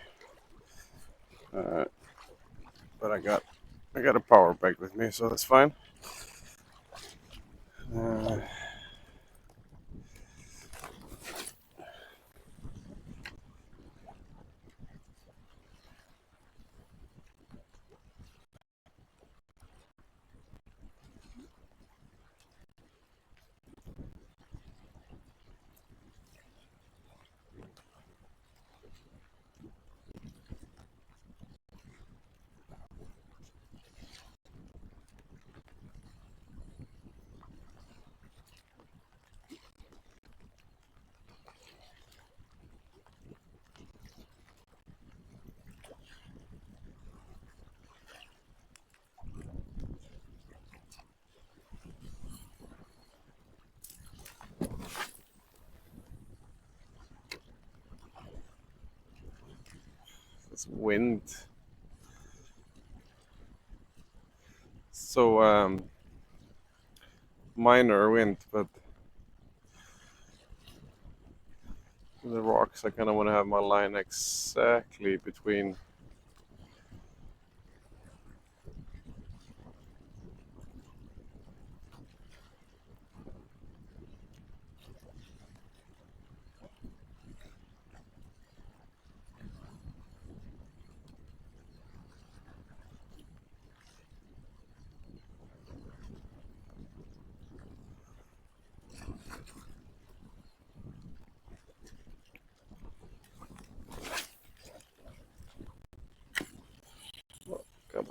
S1: But I got a power bank with me, so that's fine. Uh, It's wind. So minor wind, but the rocks, I kind of want to have my line exactly between. Come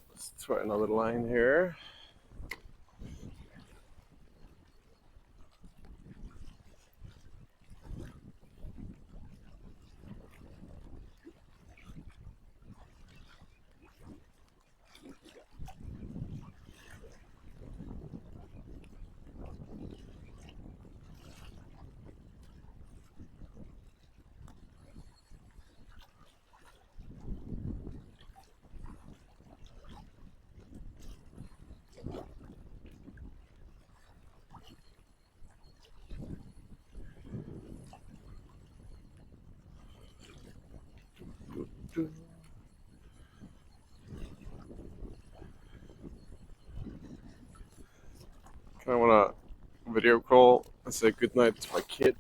S1: Let's try another line here. Kind of want to video call and say goodnight to my kid.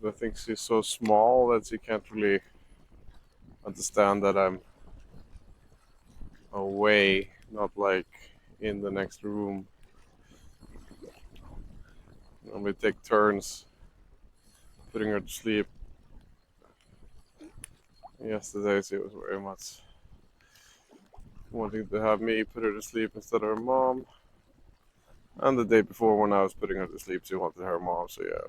S1: I think she's so small that she can't really understand that I'm away, not like in the next room. And we take turns putting her to sleep. Yesterday she was very much wanting to have me put her to sleep instead of her mom. And the day before when I was putting her to sleep she wanted her mom, so yeah.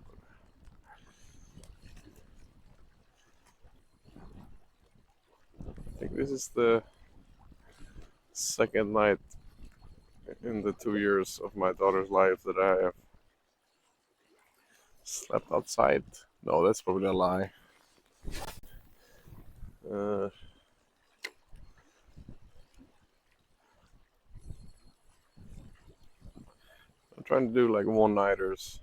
S1: I think this is the second night in the 2 years of my daughter's life that I have slept outside. No, that's probably a lie. I'm trying to do like one-nighters.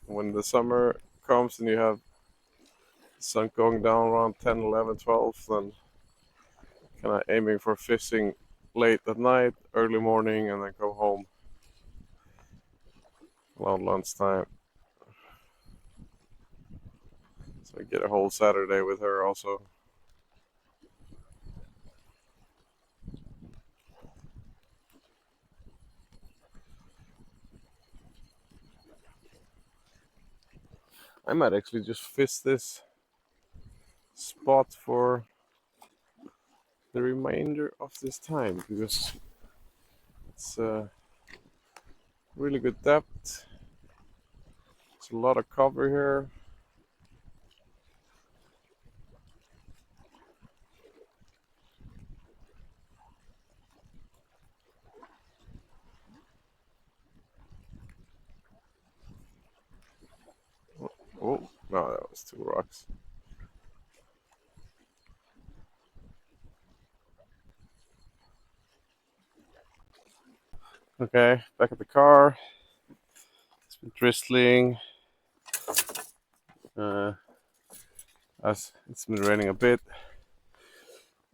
S1: When the summer comes and you have the sun going down around 10, 11, 12, then kind of aiming for fishing late at night, early morning, and then go home around lunchtime. So I get a whole Saturday with her also. I might actually just fish this spot for the remainder of this time because it's a really good depth. It's a lot of cover here. Oh, no, that was two rocks. Okay, back at the car. It's been drizzling. As it's been raining a bit.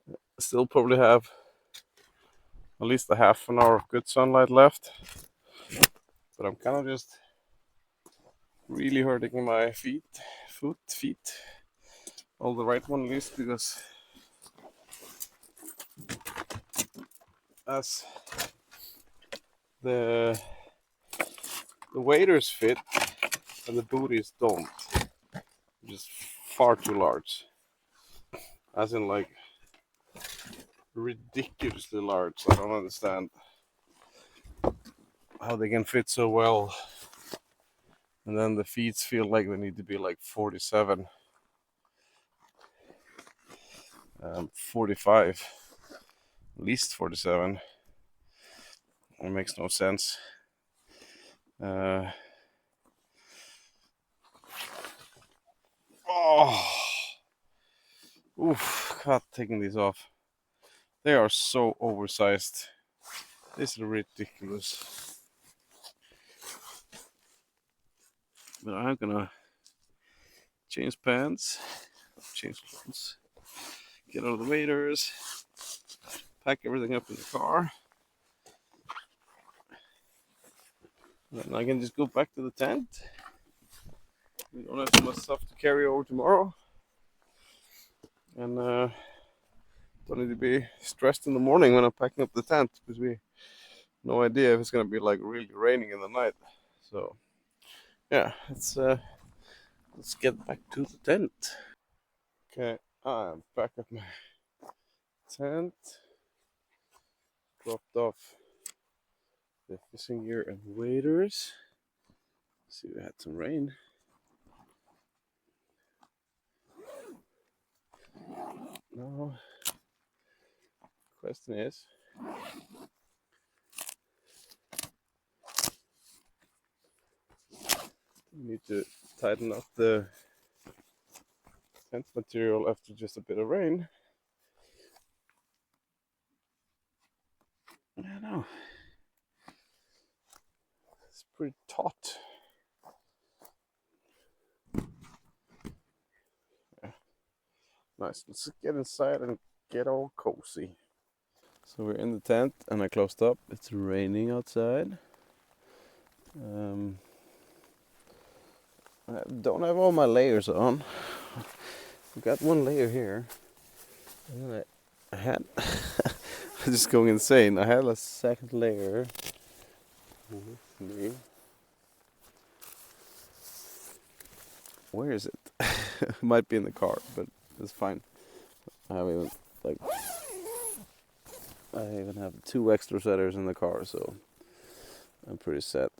S1: I still probably have at least a half an hour of good sunlight left. But I'm kind of just really hurting my feet. All the right one at least, because as the waders fit and the booties don't. Just far too large. As in like ridiculously large. I don't understand how they can fit so well. And then the feet feel like they need to be like 47, 45, at least 47. It makes no sense. Oh, oof! God, taking these off. They are so oversized. This is ridiculous. But I'm gonna change pants, change clothes, get out of the waders, pack everything up in the car. Then I can just go back to the tent. We don't have so much stuff to carry over tomorrow. And don't need to be stressed in the morning when I'm packing up the tent, because we no idea if it's gonna be like really raining in the night. So yeah, let's get back to the tent. Okay, I'm back at my tent. Dropped off the fishing gear and waders. See, we had some rain. Now, question is, we need to tighten up the tent material after just a bit of rain. I don't know. It's pretty taut. Yeah. Nice. Let's get inside and get all cozy. So we're in the tent and I closed up. It's raining outside. I don't have all my layers on. I've got one layer here. And then I had I'm just going insane. I had a second layer with me. Where is it? It might be in the car, but it's fine. I even have 2 extra setters in the car, so I'm pretty set.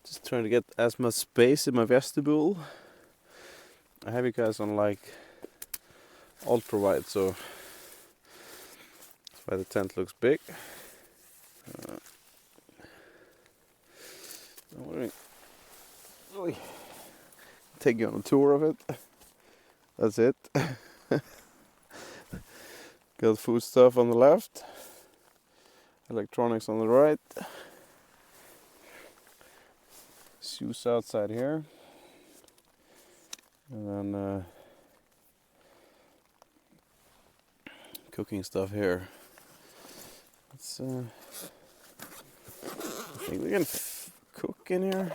S1: Just trying to get as much space in my vestibule. I have you guys on like ultra wide, so that's why the tent looks big. Take you on a tour of it. That's it. Got food stuff on the left, electronics on the right, shoes outside here, and then cooking stuff here. Let's, I think we can cook in here.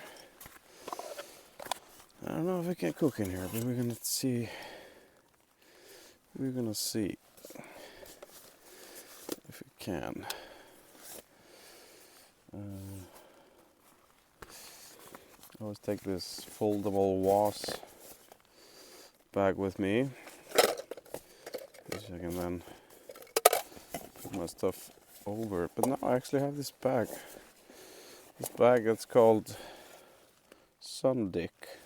S1: I don't know if we can cook in here, but we're gonna see. We're gonna see if we can. I always take this foldable WAS bag with me, because I can then put my stuff over. But now I actually have this bag. This bag that's called Sundick.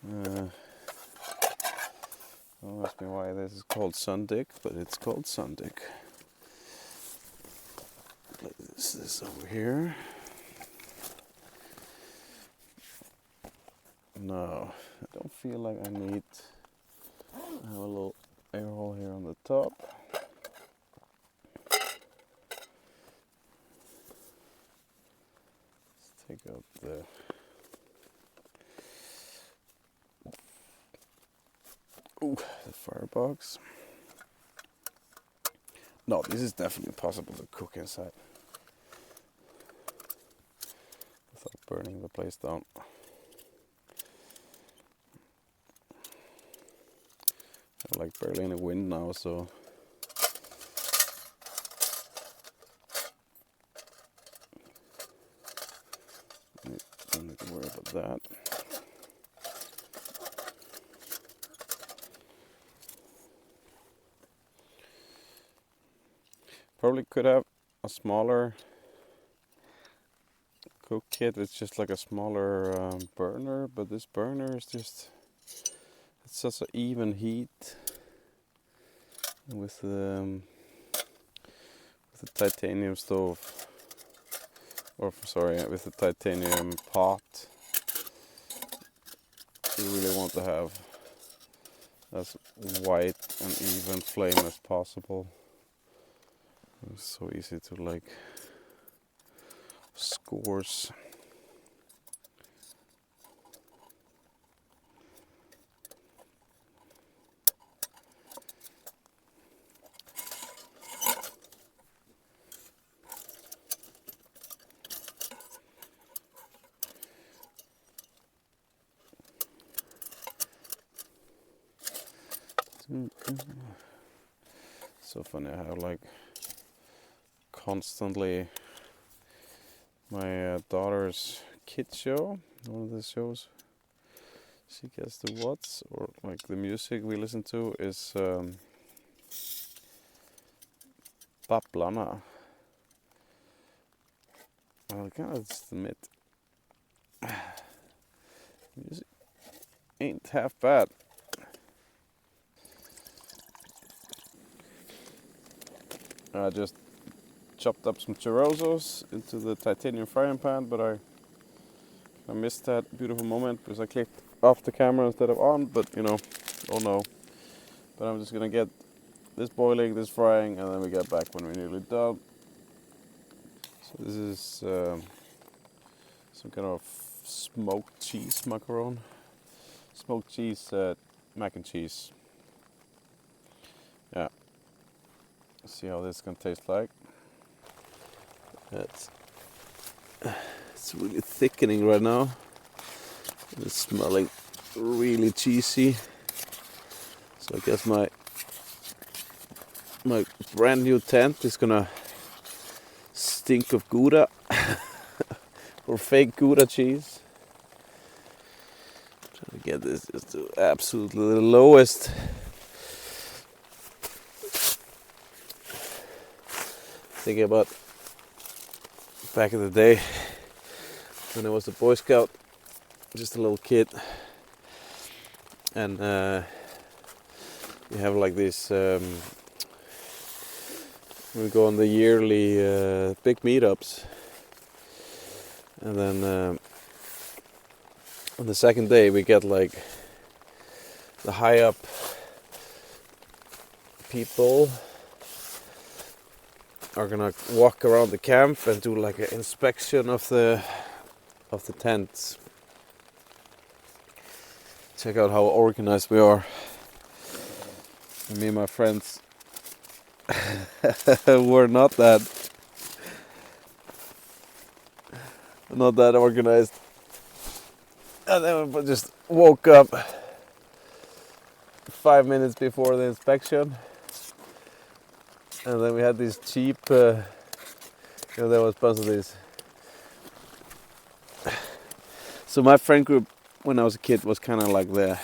S1: Don't ask me why this is called Sundick, but it's called Sundick. Place this over here. No, I don't feel like I need. I have a little air hole here on the top. Let's take out the firebox. No, this is definitely possible to cook inside without burning the place down. like barely any wind now, so don't need to worry about that. Probably could have a smaller cook kit. It's just like a smaller burner, but this burner is just, it's such an even heat with the titanium stove, or sorry, with the titanium pot. You really want to have as white and even flame as possible. It's so easy to like scores. So funny, I have like constantly my daughter's kid show, one of the shows she gets to watch, or like the music we listen to is Bablana. I can't admit, music ain't half bad. I just chopped up some churrosos into the titanium frying pan, but I missed that beautiful moment because I clicked off the camera instead of on, but you know, oh no. But I'm just gonna get this boiling, this frying, and then we get back when we're nearly done. So this is some kind of smoked cheese macaron. Smoked cheese mac and cheese. Yeah. See how this is gonna taste like. It's really thickening right now. It's smelling really cheesy. So I guess my brand new tent is gonna stink of Gouda or fake Gouda cheese. Trying to get this just to absolutely the lowest. Thinking about back in the day when I was a Boy Scout, just a little kid, and you have like this. We go on the yearly big meetups, and then on the second day we get like the high up people are gonna walk around the camp and do like an inspection of the tents. Check out how organized we are. And me and my friends were not that organized. And then we just woke up 5 minutes before the inspection. And then we had these cheap, there was a bunch of these. So my friend group when I was a kid was kind of like the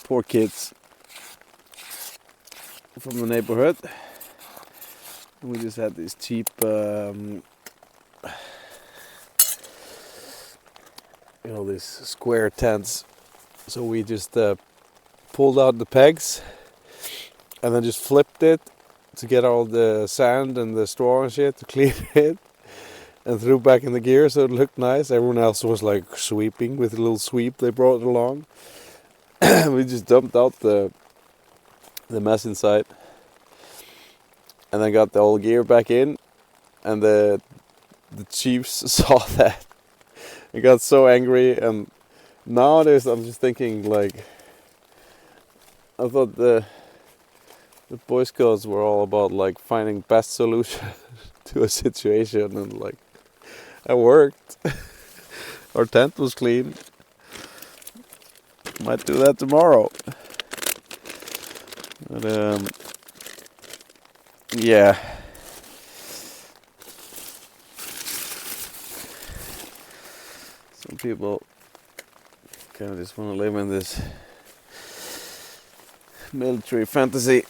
S1: poor kids from the neighborhood. And we just had these cheap, these square tents. So we just pulled out the pegs and then just flipped it to get all the sand and the straw and shit to clean it, and threw back in the gear so it looked nice. Everyone else was like sweeping with a little sweep they brought along. We just dumped out the mess inside and then got the old gear back in, and the chiefs saw that and got so angry. And nowadays I'm just thinking, like, I thought the Boy Scouts were all about like finding best solution to a situation, and like it worked. Our tent was clean. Might do that tomorrow. But yeah. Some people kind of just want to live in this military fantasy.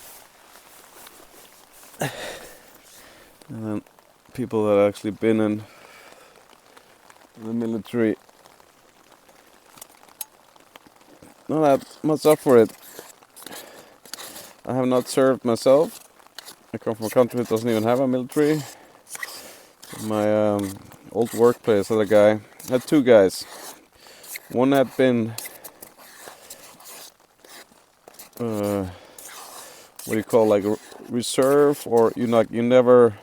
S1: And then people that have actually been in the military not that much up for it. I have not served myself. I come from a country that doesn't even have a military. My old workplace had a guy, had two guys. One had been, what do you call, like reserve, or you never.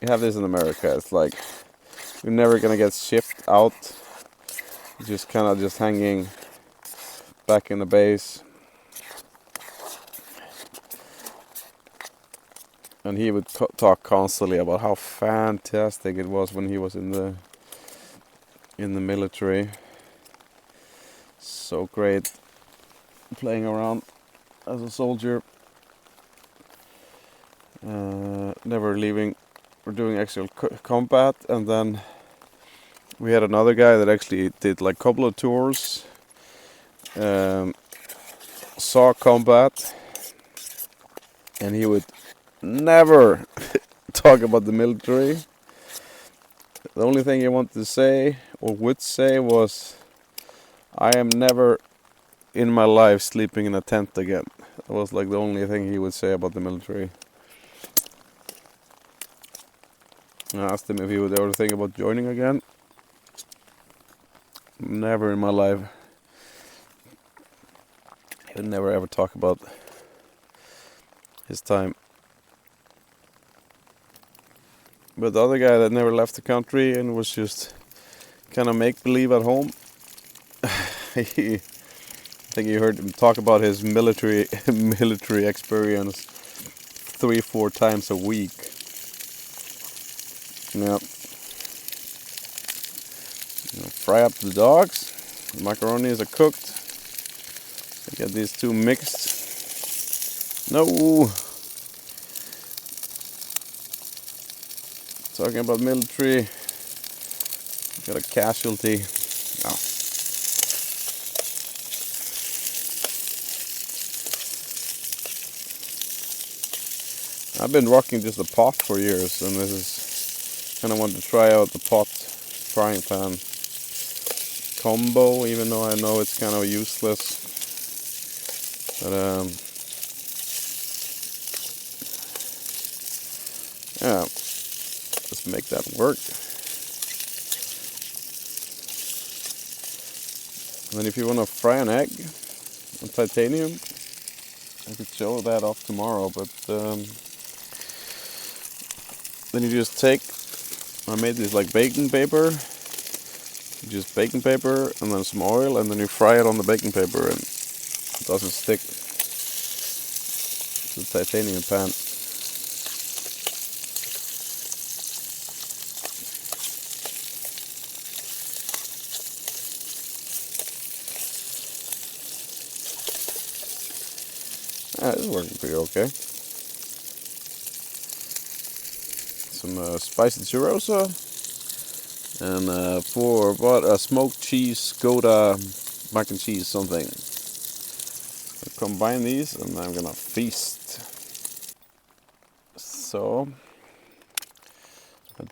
S1: You have this in America. It's like you're never gonna get shipped out. You're just kind of just hanging back in the base. And he would talk constantly about how fantastic it was when he was in the military. So great playing around as a soldier, never leaving or doing actual combat. And then we had another guy that actually did like a couple of tours, saw combat, and he would never talk about the military. The only thing he wanted to say or would say was, I am never in my life sleeping in a tent again. That was like the only thing he would say about the military. I asked him if he would ever think about joining again. Never in my life. He would never ever talk about his time. But the other guy that never left the country and was just kind of make-believe at home, I think you heard him talk about his military experience 3-4 times a week. Yeah. Fry up the dogs. The macaronis are cooked. I get these two mixed. No. Talking about military. Got a casualty. Oh. I've been rocking just a pot for years, and this is kind of want to try out the pot frying pan combo, even though I know it's kind of useless. But yeah, let's make that work. And then if you want to fry an egg on titanium, I could show that off tomorrow, but then you just take, I made this like baking paper, just baking paper and then some oil, and then you fry it on the baking paper and it doesn't stick to the titanium pan. This is working pretty okay. Some spicy churrosa and for what a smoked cheese Gouda mac and cheese something. So combine these and I'm gonna feast. So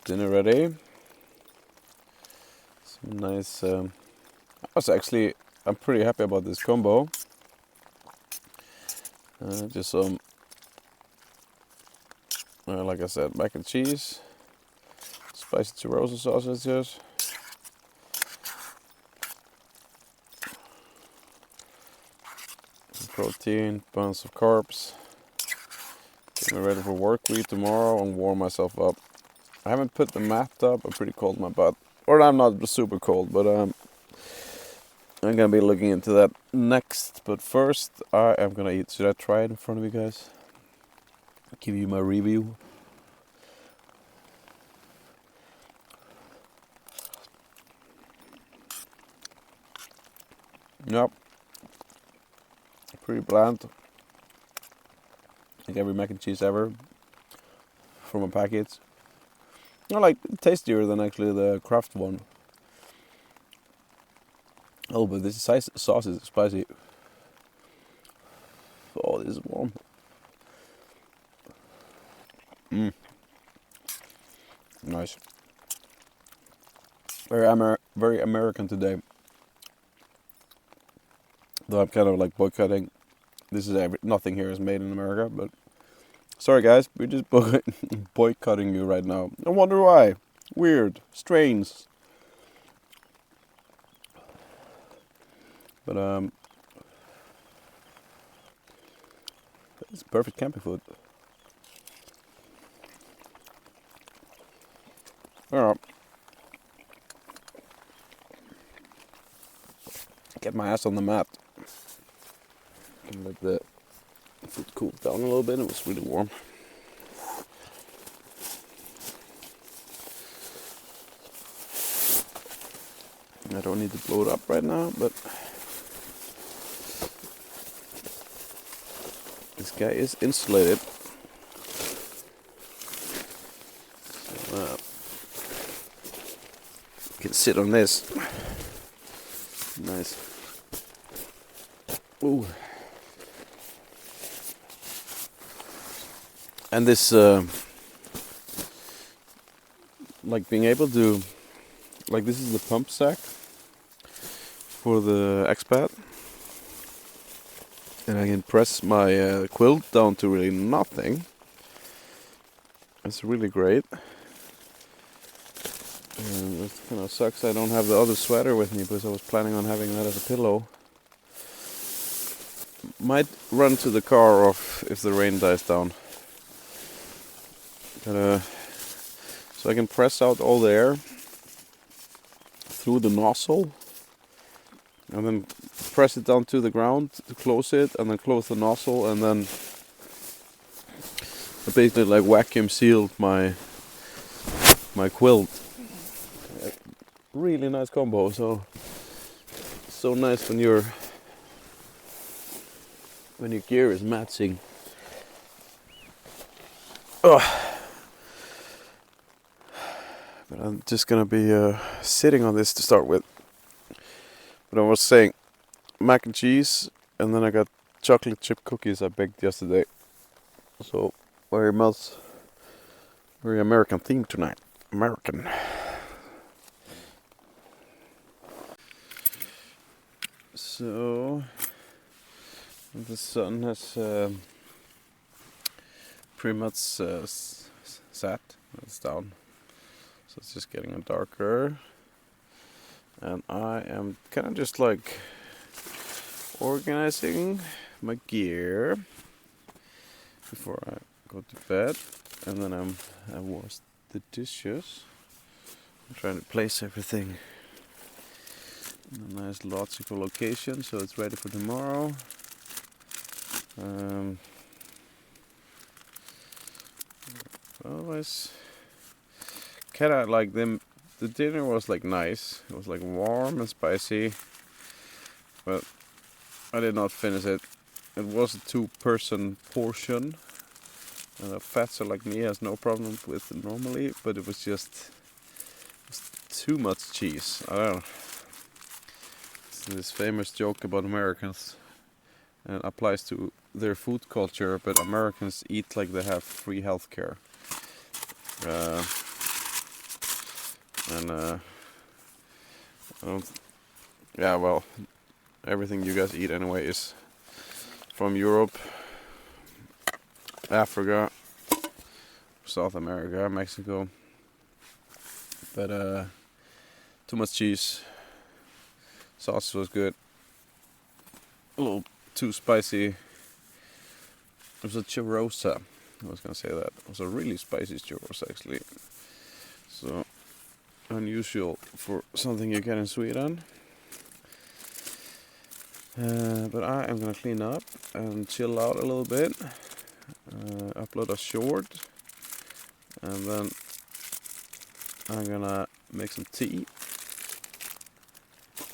S1: dinner ready. Some nice. I'm pretty happy about this combo. Just some, like I said, mac and cheese, spicy churrosa sausages, protein, bunch of carbs. Get me ready for work week tomorrow and warm myself up. I haven't put the mat up. I'm pretty cold in my butt, or I'm not super cold, but I'm gonna be looking into that next. But first, I am gonna eat. Should I try it in front of you guys? Give you my review. Yep, pretty bland. Like every mac and cheese ever from a package. Not like tastier than actually the Kraft one. Oh, but this sauce is spicy. Oh, this is warm. Nice. Very American today. Though I'm kind of like boycotting. This is nothing here is made in America, but sorry guys, we're just boycotting you right now. I wonder why. Weird, strange. But it's perfect camping food. Alright. Get my ass on the mat. And let the food cool down a little bit. It was really warm. I don't need to blow it up right now, but this guy is insulated. So, you can sit on this. Nice. Ooh. And this, like being able to, like this is the pump sack for the expat. And I can press my quilt down to really nothing. It's really great. And it kind of sucks I don't have the other sweater with me because I was planning on having that as a pillow. Might run to the car off if the rain dies down. But, so I can press out all the air through the nozzle and then press it down to the ground to close it, and then close the nozzle, and then I basically like vacuum sealed my quilt. Really nice combo. So nice when your gear is matching. But I'm just gonna be sitting on this to start with. But I was saying, mac and cheese, and then I got chocolate chip cookies I baked yesterday. So very American theme tonight. American. So the sun has pretty much set. It's down. So it's just getting darker. And I am kind of just like organizing my gear before I go to bed, and then I wash the dishes. I'm trying to place everything in a nice logical location so it's ready for tomorrow. Otherwise, kind of like them. The dinner was like nice. It was like warm and spicy, but I did not finish it. It was a 2-person portion. And a fatso like me has no problem with it normally, but it was just too much cheese. I don't know. It's this famous joke about Americans, and it applies to their food culture, but Americans eat like they have free healthcare. Yeah, well, everything you guys eat anyway is from Europe, Africa, South America, Mexico. But too much cheese. Sauce was good. A little too spicy. It was a churrosa. I was gonna say that. It was a really spicy churros actually. So unusual for something you get in Sweden. But I am gonna clean up and chill out a little bit. Upload a short, and then I'm gonna make some tea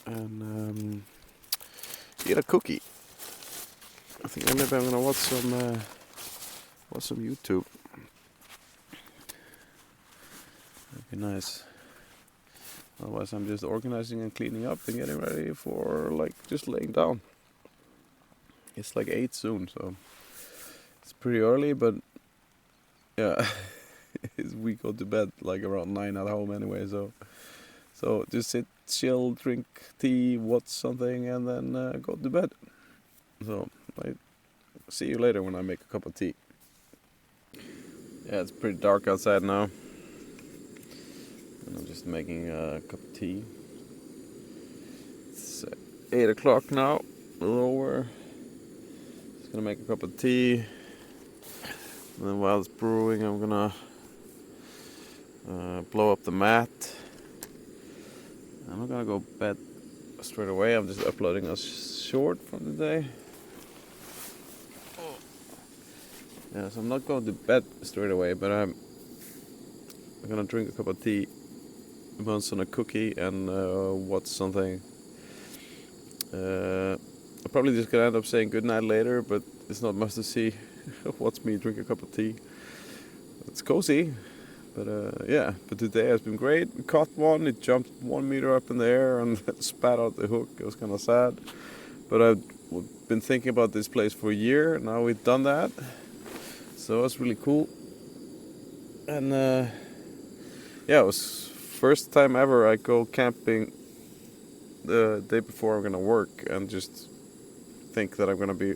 S1: and eat a cookie. think maybe I'm gonna watch some YouTube. That'd be nice. Otherwise, I'm just organizing and cleaning up and getting ready for like just laying down. It's like 8 soon, so it's pretty early, but yeah, we go to bed like around 9 at home anyway. So just sit, chill, drink tea, watch something, and then go to bed. So I see you later when I make a cup of tea. Yeah, it's pretty dark outside now. And I'm just making a cup of tea. It's 8 o'clock now, a little over. Just gonna make a cup of tea. And then while it's brewing, I'm gonna blow up the mat. I'm not gonna go bed straight away. I'm just uploading a short from the day. Yeah, so I'm not going to bed straight away, but I'm gonna drink a cup of tea, munch on a cookie, and watch something. I'm probably just gonna end up saying goodnight later, but it's not much to see. Watch me drink a cup of tea. It's cozy, but yeah. But today has been great. We caught one. It jumped 1 meter up in the air and spat out the hook. It was kind of sad, but I've been thinking about this place for a year. Now we've done that, so it's really cool. And yeah, it was first time ever I go camping the day before I'm gonna work and just think that I'm gonna be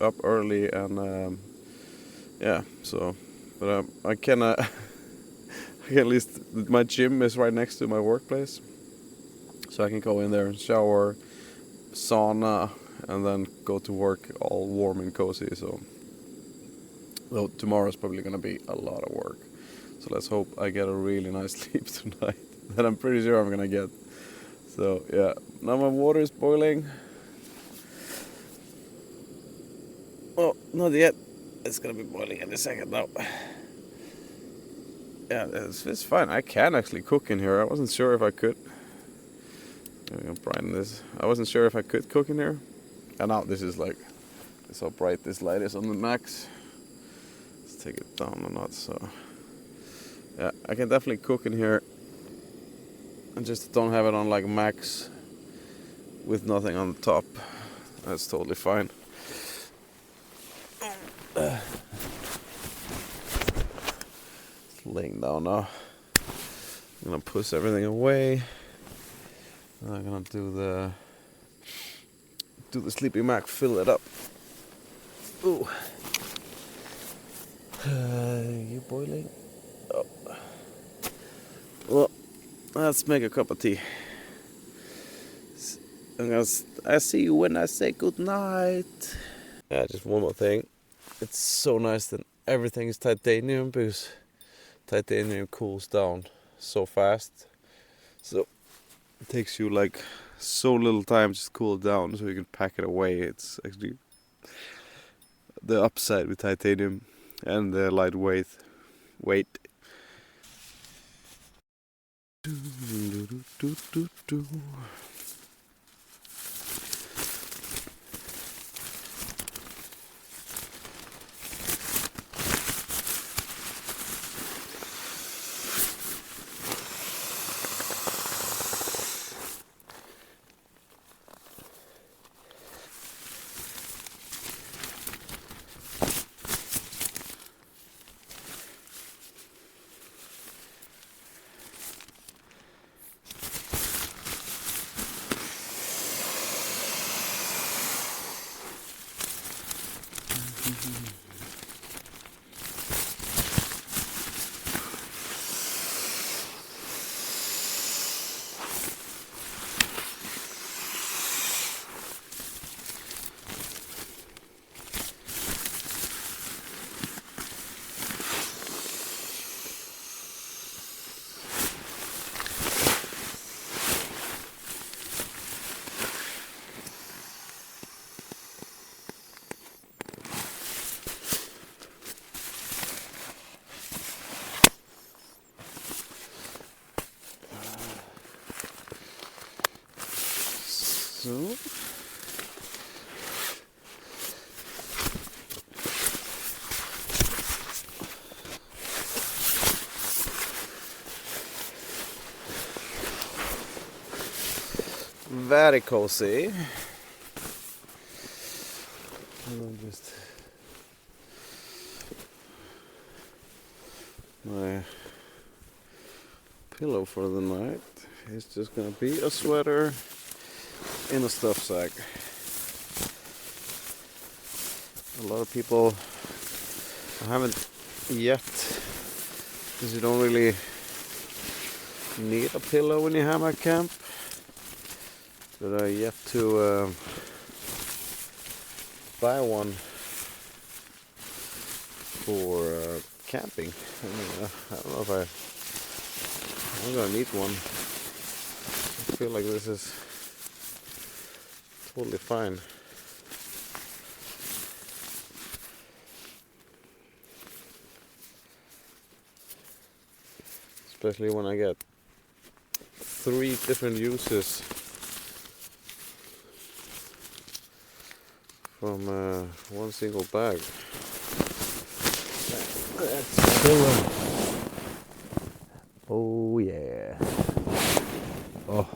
S1: up early and yeah. So, but I can I can at least, my gym is right next to my workplace, so I can go in there and shower, sauna, and then go to work all warm and cozy. So, though tomorrow's probably gonna be a lot of work. So let's hope I get a really nice sleep tonight. That I'm pretty sure I'm gonna get. So yeah, now my water is boiling. Oh, not yet. It's gonna be boiling in a second now. Yeah, it's fine. I can actually cook in here. I wasn't sure if I could. I'm gonna brighten this. I wasn't sure if I could cook in here. And now this is like, it's how bright this light is on the max. Let's take it down a notch. So yeah, I can definitely cook in here. And just don't have it on like max with nothing on the top. That's totally fine. Laying down now. I'm gonna push everything away. And I'm gonna do the sleeping Mac, fill it up. Ooh. You boiling? Oh. Well, let's make a cup of tea. I see you when I say good night. Yeah, just one more thing. It's so nice that everything is titanium, because titanium cools down so fast. So it takes you like so little time just to cool it down, so you can pack it away. It's actually the upside with titanium and the lightweight weight. So very cozy. Just my pillow for the night is just gonna be a sweater in a stuff sack. A lot of people haven't yet, because you don't really need a pillow when you hammock camp, but I yet to buy one for camping. I don't know if I'm gonna need one. I feel like this is totally fine. Especially when I get 3 different uses from one single bag. That's cool. Oh yeah. Oh,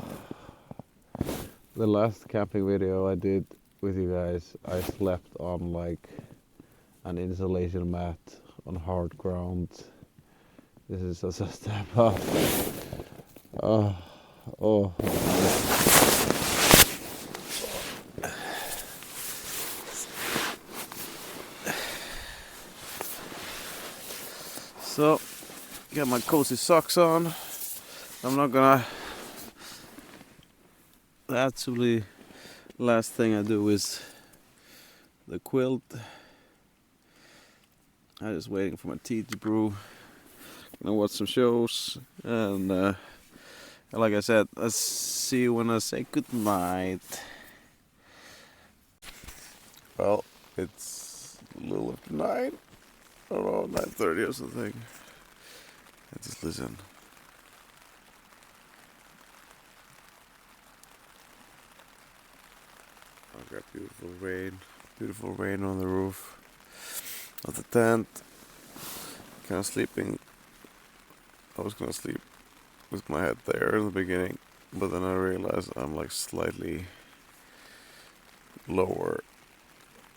S1: the last camping video I did with you guys, I slept on like an insulation mat on hard ground. This is just a step up. Oh. So, got my cozy socks on. I'm not gonna. The absolutely last thing I do is the quilt. I'm just waiting for my tea to brew. Gonna watch some shows, and like I said, I'll see you when I say good night. Well, it's a little after 9. I don't know, 9:30 or something. I just listen. I got beautiful rain on the roof of the tent. Kind of sleeping. I was gonna sleep with my head there in the beginning, but then I realized I'm like slightly lower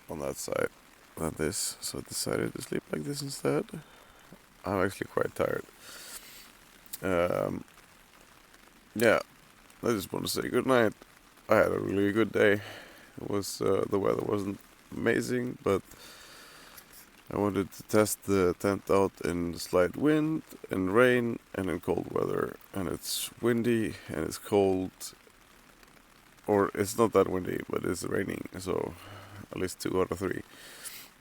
S1: on that side than this, so I decided to sleep like this instead. I'm actually quite tired. Yeah, I just want to say good night. I had a really good day. It was the weather wasn't amazing, but I wanted to test the tent out in slight wind and rain and in cold weather, and it's windy and it's cold, or it's not that windy, but it's raining, so at least 2 out of 3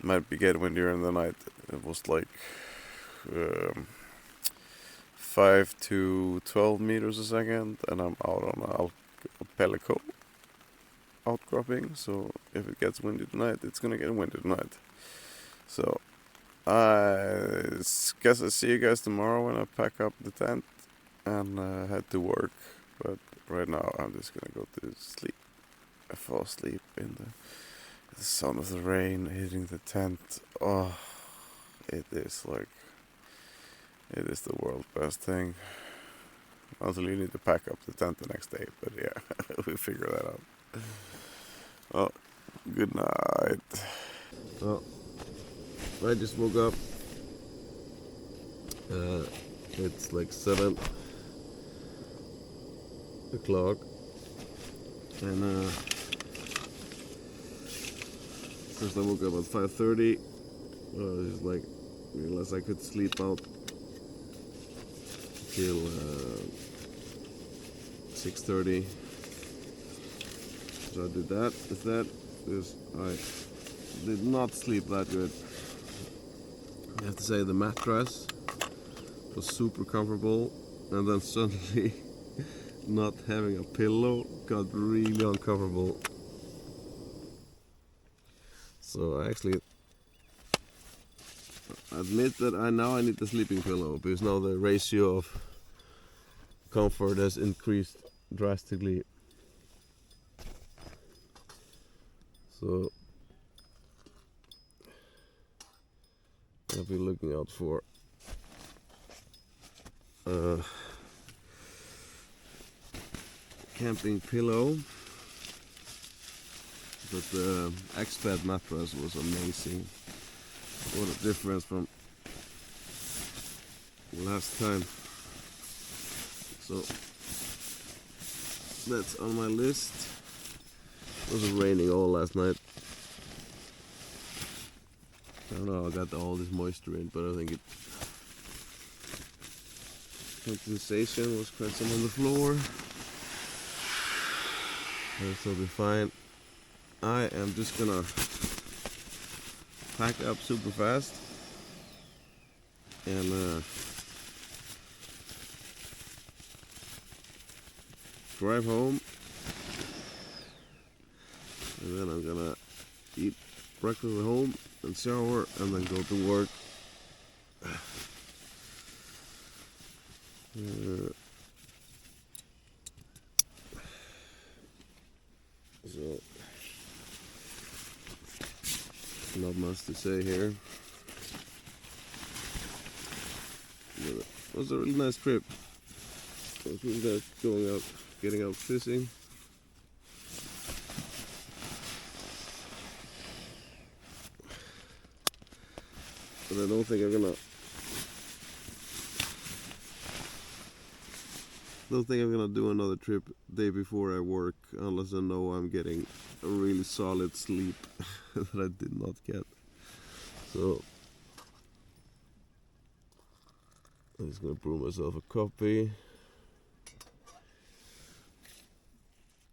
S1: might be getting windier in the night. It was like 5 to 12 meters a second, and I'm out on a pelico outcropping, so if it gets windy tonight, it's gonna get windy tonight. So I guess I'll see you guys tomorrow when I pack up the tent and head to work. But right now I'm just gonna go to sleep. I fall asleep in the sound of the rain hitting the tent. Oh, it is the world's best thing. Until you need to pack up the tent the next day, but yeah, we'll figure that out. Oh, good night. Well, I just woke up. It's like 7 o'clock, and first I woke up at 5:30. I just like realized I could sleep out till 6:30. So I did that instead, because I did not sleep that good. I have to say the mattress was super comfortable, and then suddenly not having a pillow got really uncomfortable. So I actually admit that I need a sleeping pillow, because now the ratio of comfort has increased drastically. So I'll be looking out for camping pillow. But the expat mattress was amazing. What a difference from last time. So that's on my list. It was raining all last night. I don't know how I got all this moisture in, but I think condensation was quite some on the floor. This will be fine. I am just gonna pack up super fast and drive home, and then I'm gonna eat breakfast at home and shower and then go to work. So not much to say here. But it was a really nice trip. It was really nice going out, getting out fishing. But I don't think I'm gonna do another trip day before I work unless I know I'm getting a really solid sleep that I did not get. So I'm just gonna brew myself a coffee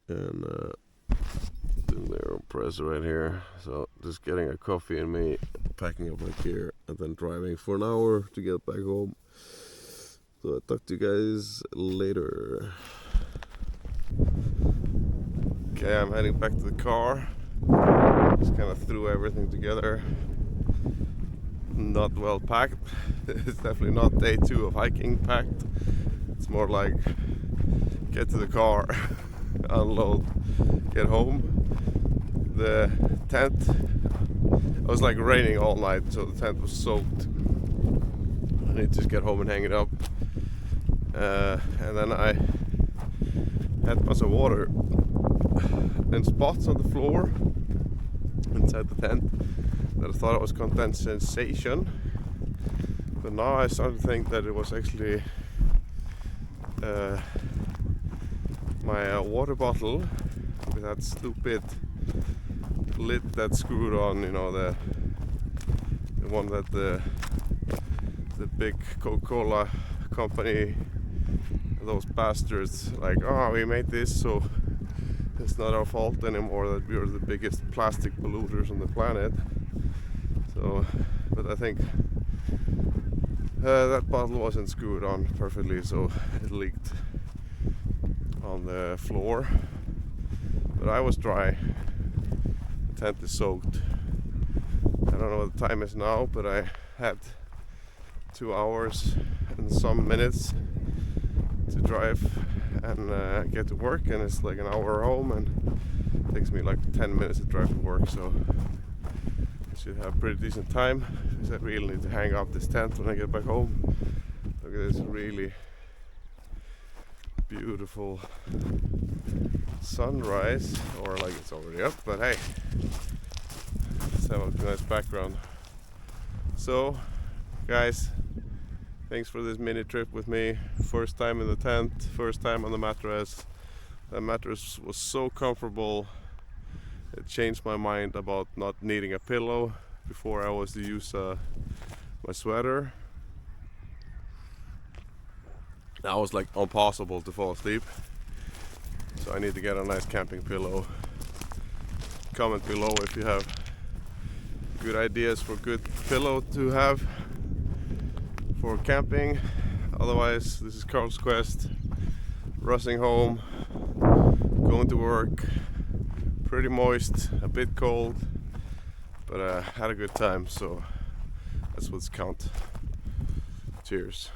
S1: and doing the AeroPress right here. So just getting a coffee and me packing up my gear and then driving for an hour to get back home. So I'll talk to you guys later. Okay, I'm heading back to the car. Just kind of threw everything together. Not well packed. It's definitely not day 2 of hiking packed. It's more like get to the car, unload, get home. The tent, it was like raining all night, so the tent was soaked. I need to just get home and hang it up. And then I had a bunch of water in spots on the floor inside the tent that I thought it was condensation, but now I started to think that it was actually my water bottle with that stupid lid that's screwed on, you know, the one that the big Coca-Cola company, those bastards, like, oh, we made this so it's not our fault anymore that we are the biggest plastic polluters on the planet. So, but I think that bottle wasn't screwed on perfectly, so it leaked on the floor. But I was dry. The tent is soaked. I don't know what the time is now, but I had 2 hours and some minutes to drive and get to work, and it's like an hour home, and it takes me like 10 minutes to drive to work, so I should have pretty decent time, because I really need to hang up this tent when I get back home. Look at this really beautiful sunrise, or like it's already up, but hey, let's have a nice background. So guys, thanks for this mini trip with me. First time in the tent, first time on the mattress. The mattress was so comfortable, it changed my mind about not needing a pillow. Before I was to use my sweater. Now it was like impossible to fall asleep. So I need to get a nice camping pillow. Comment below if you have good ideas for good pillow to have for camping. Otherwise, this is Carl's Quest, rushing home, going to work, pretty moist, a bit cold, but had a good time, so that's what's count. Cheers.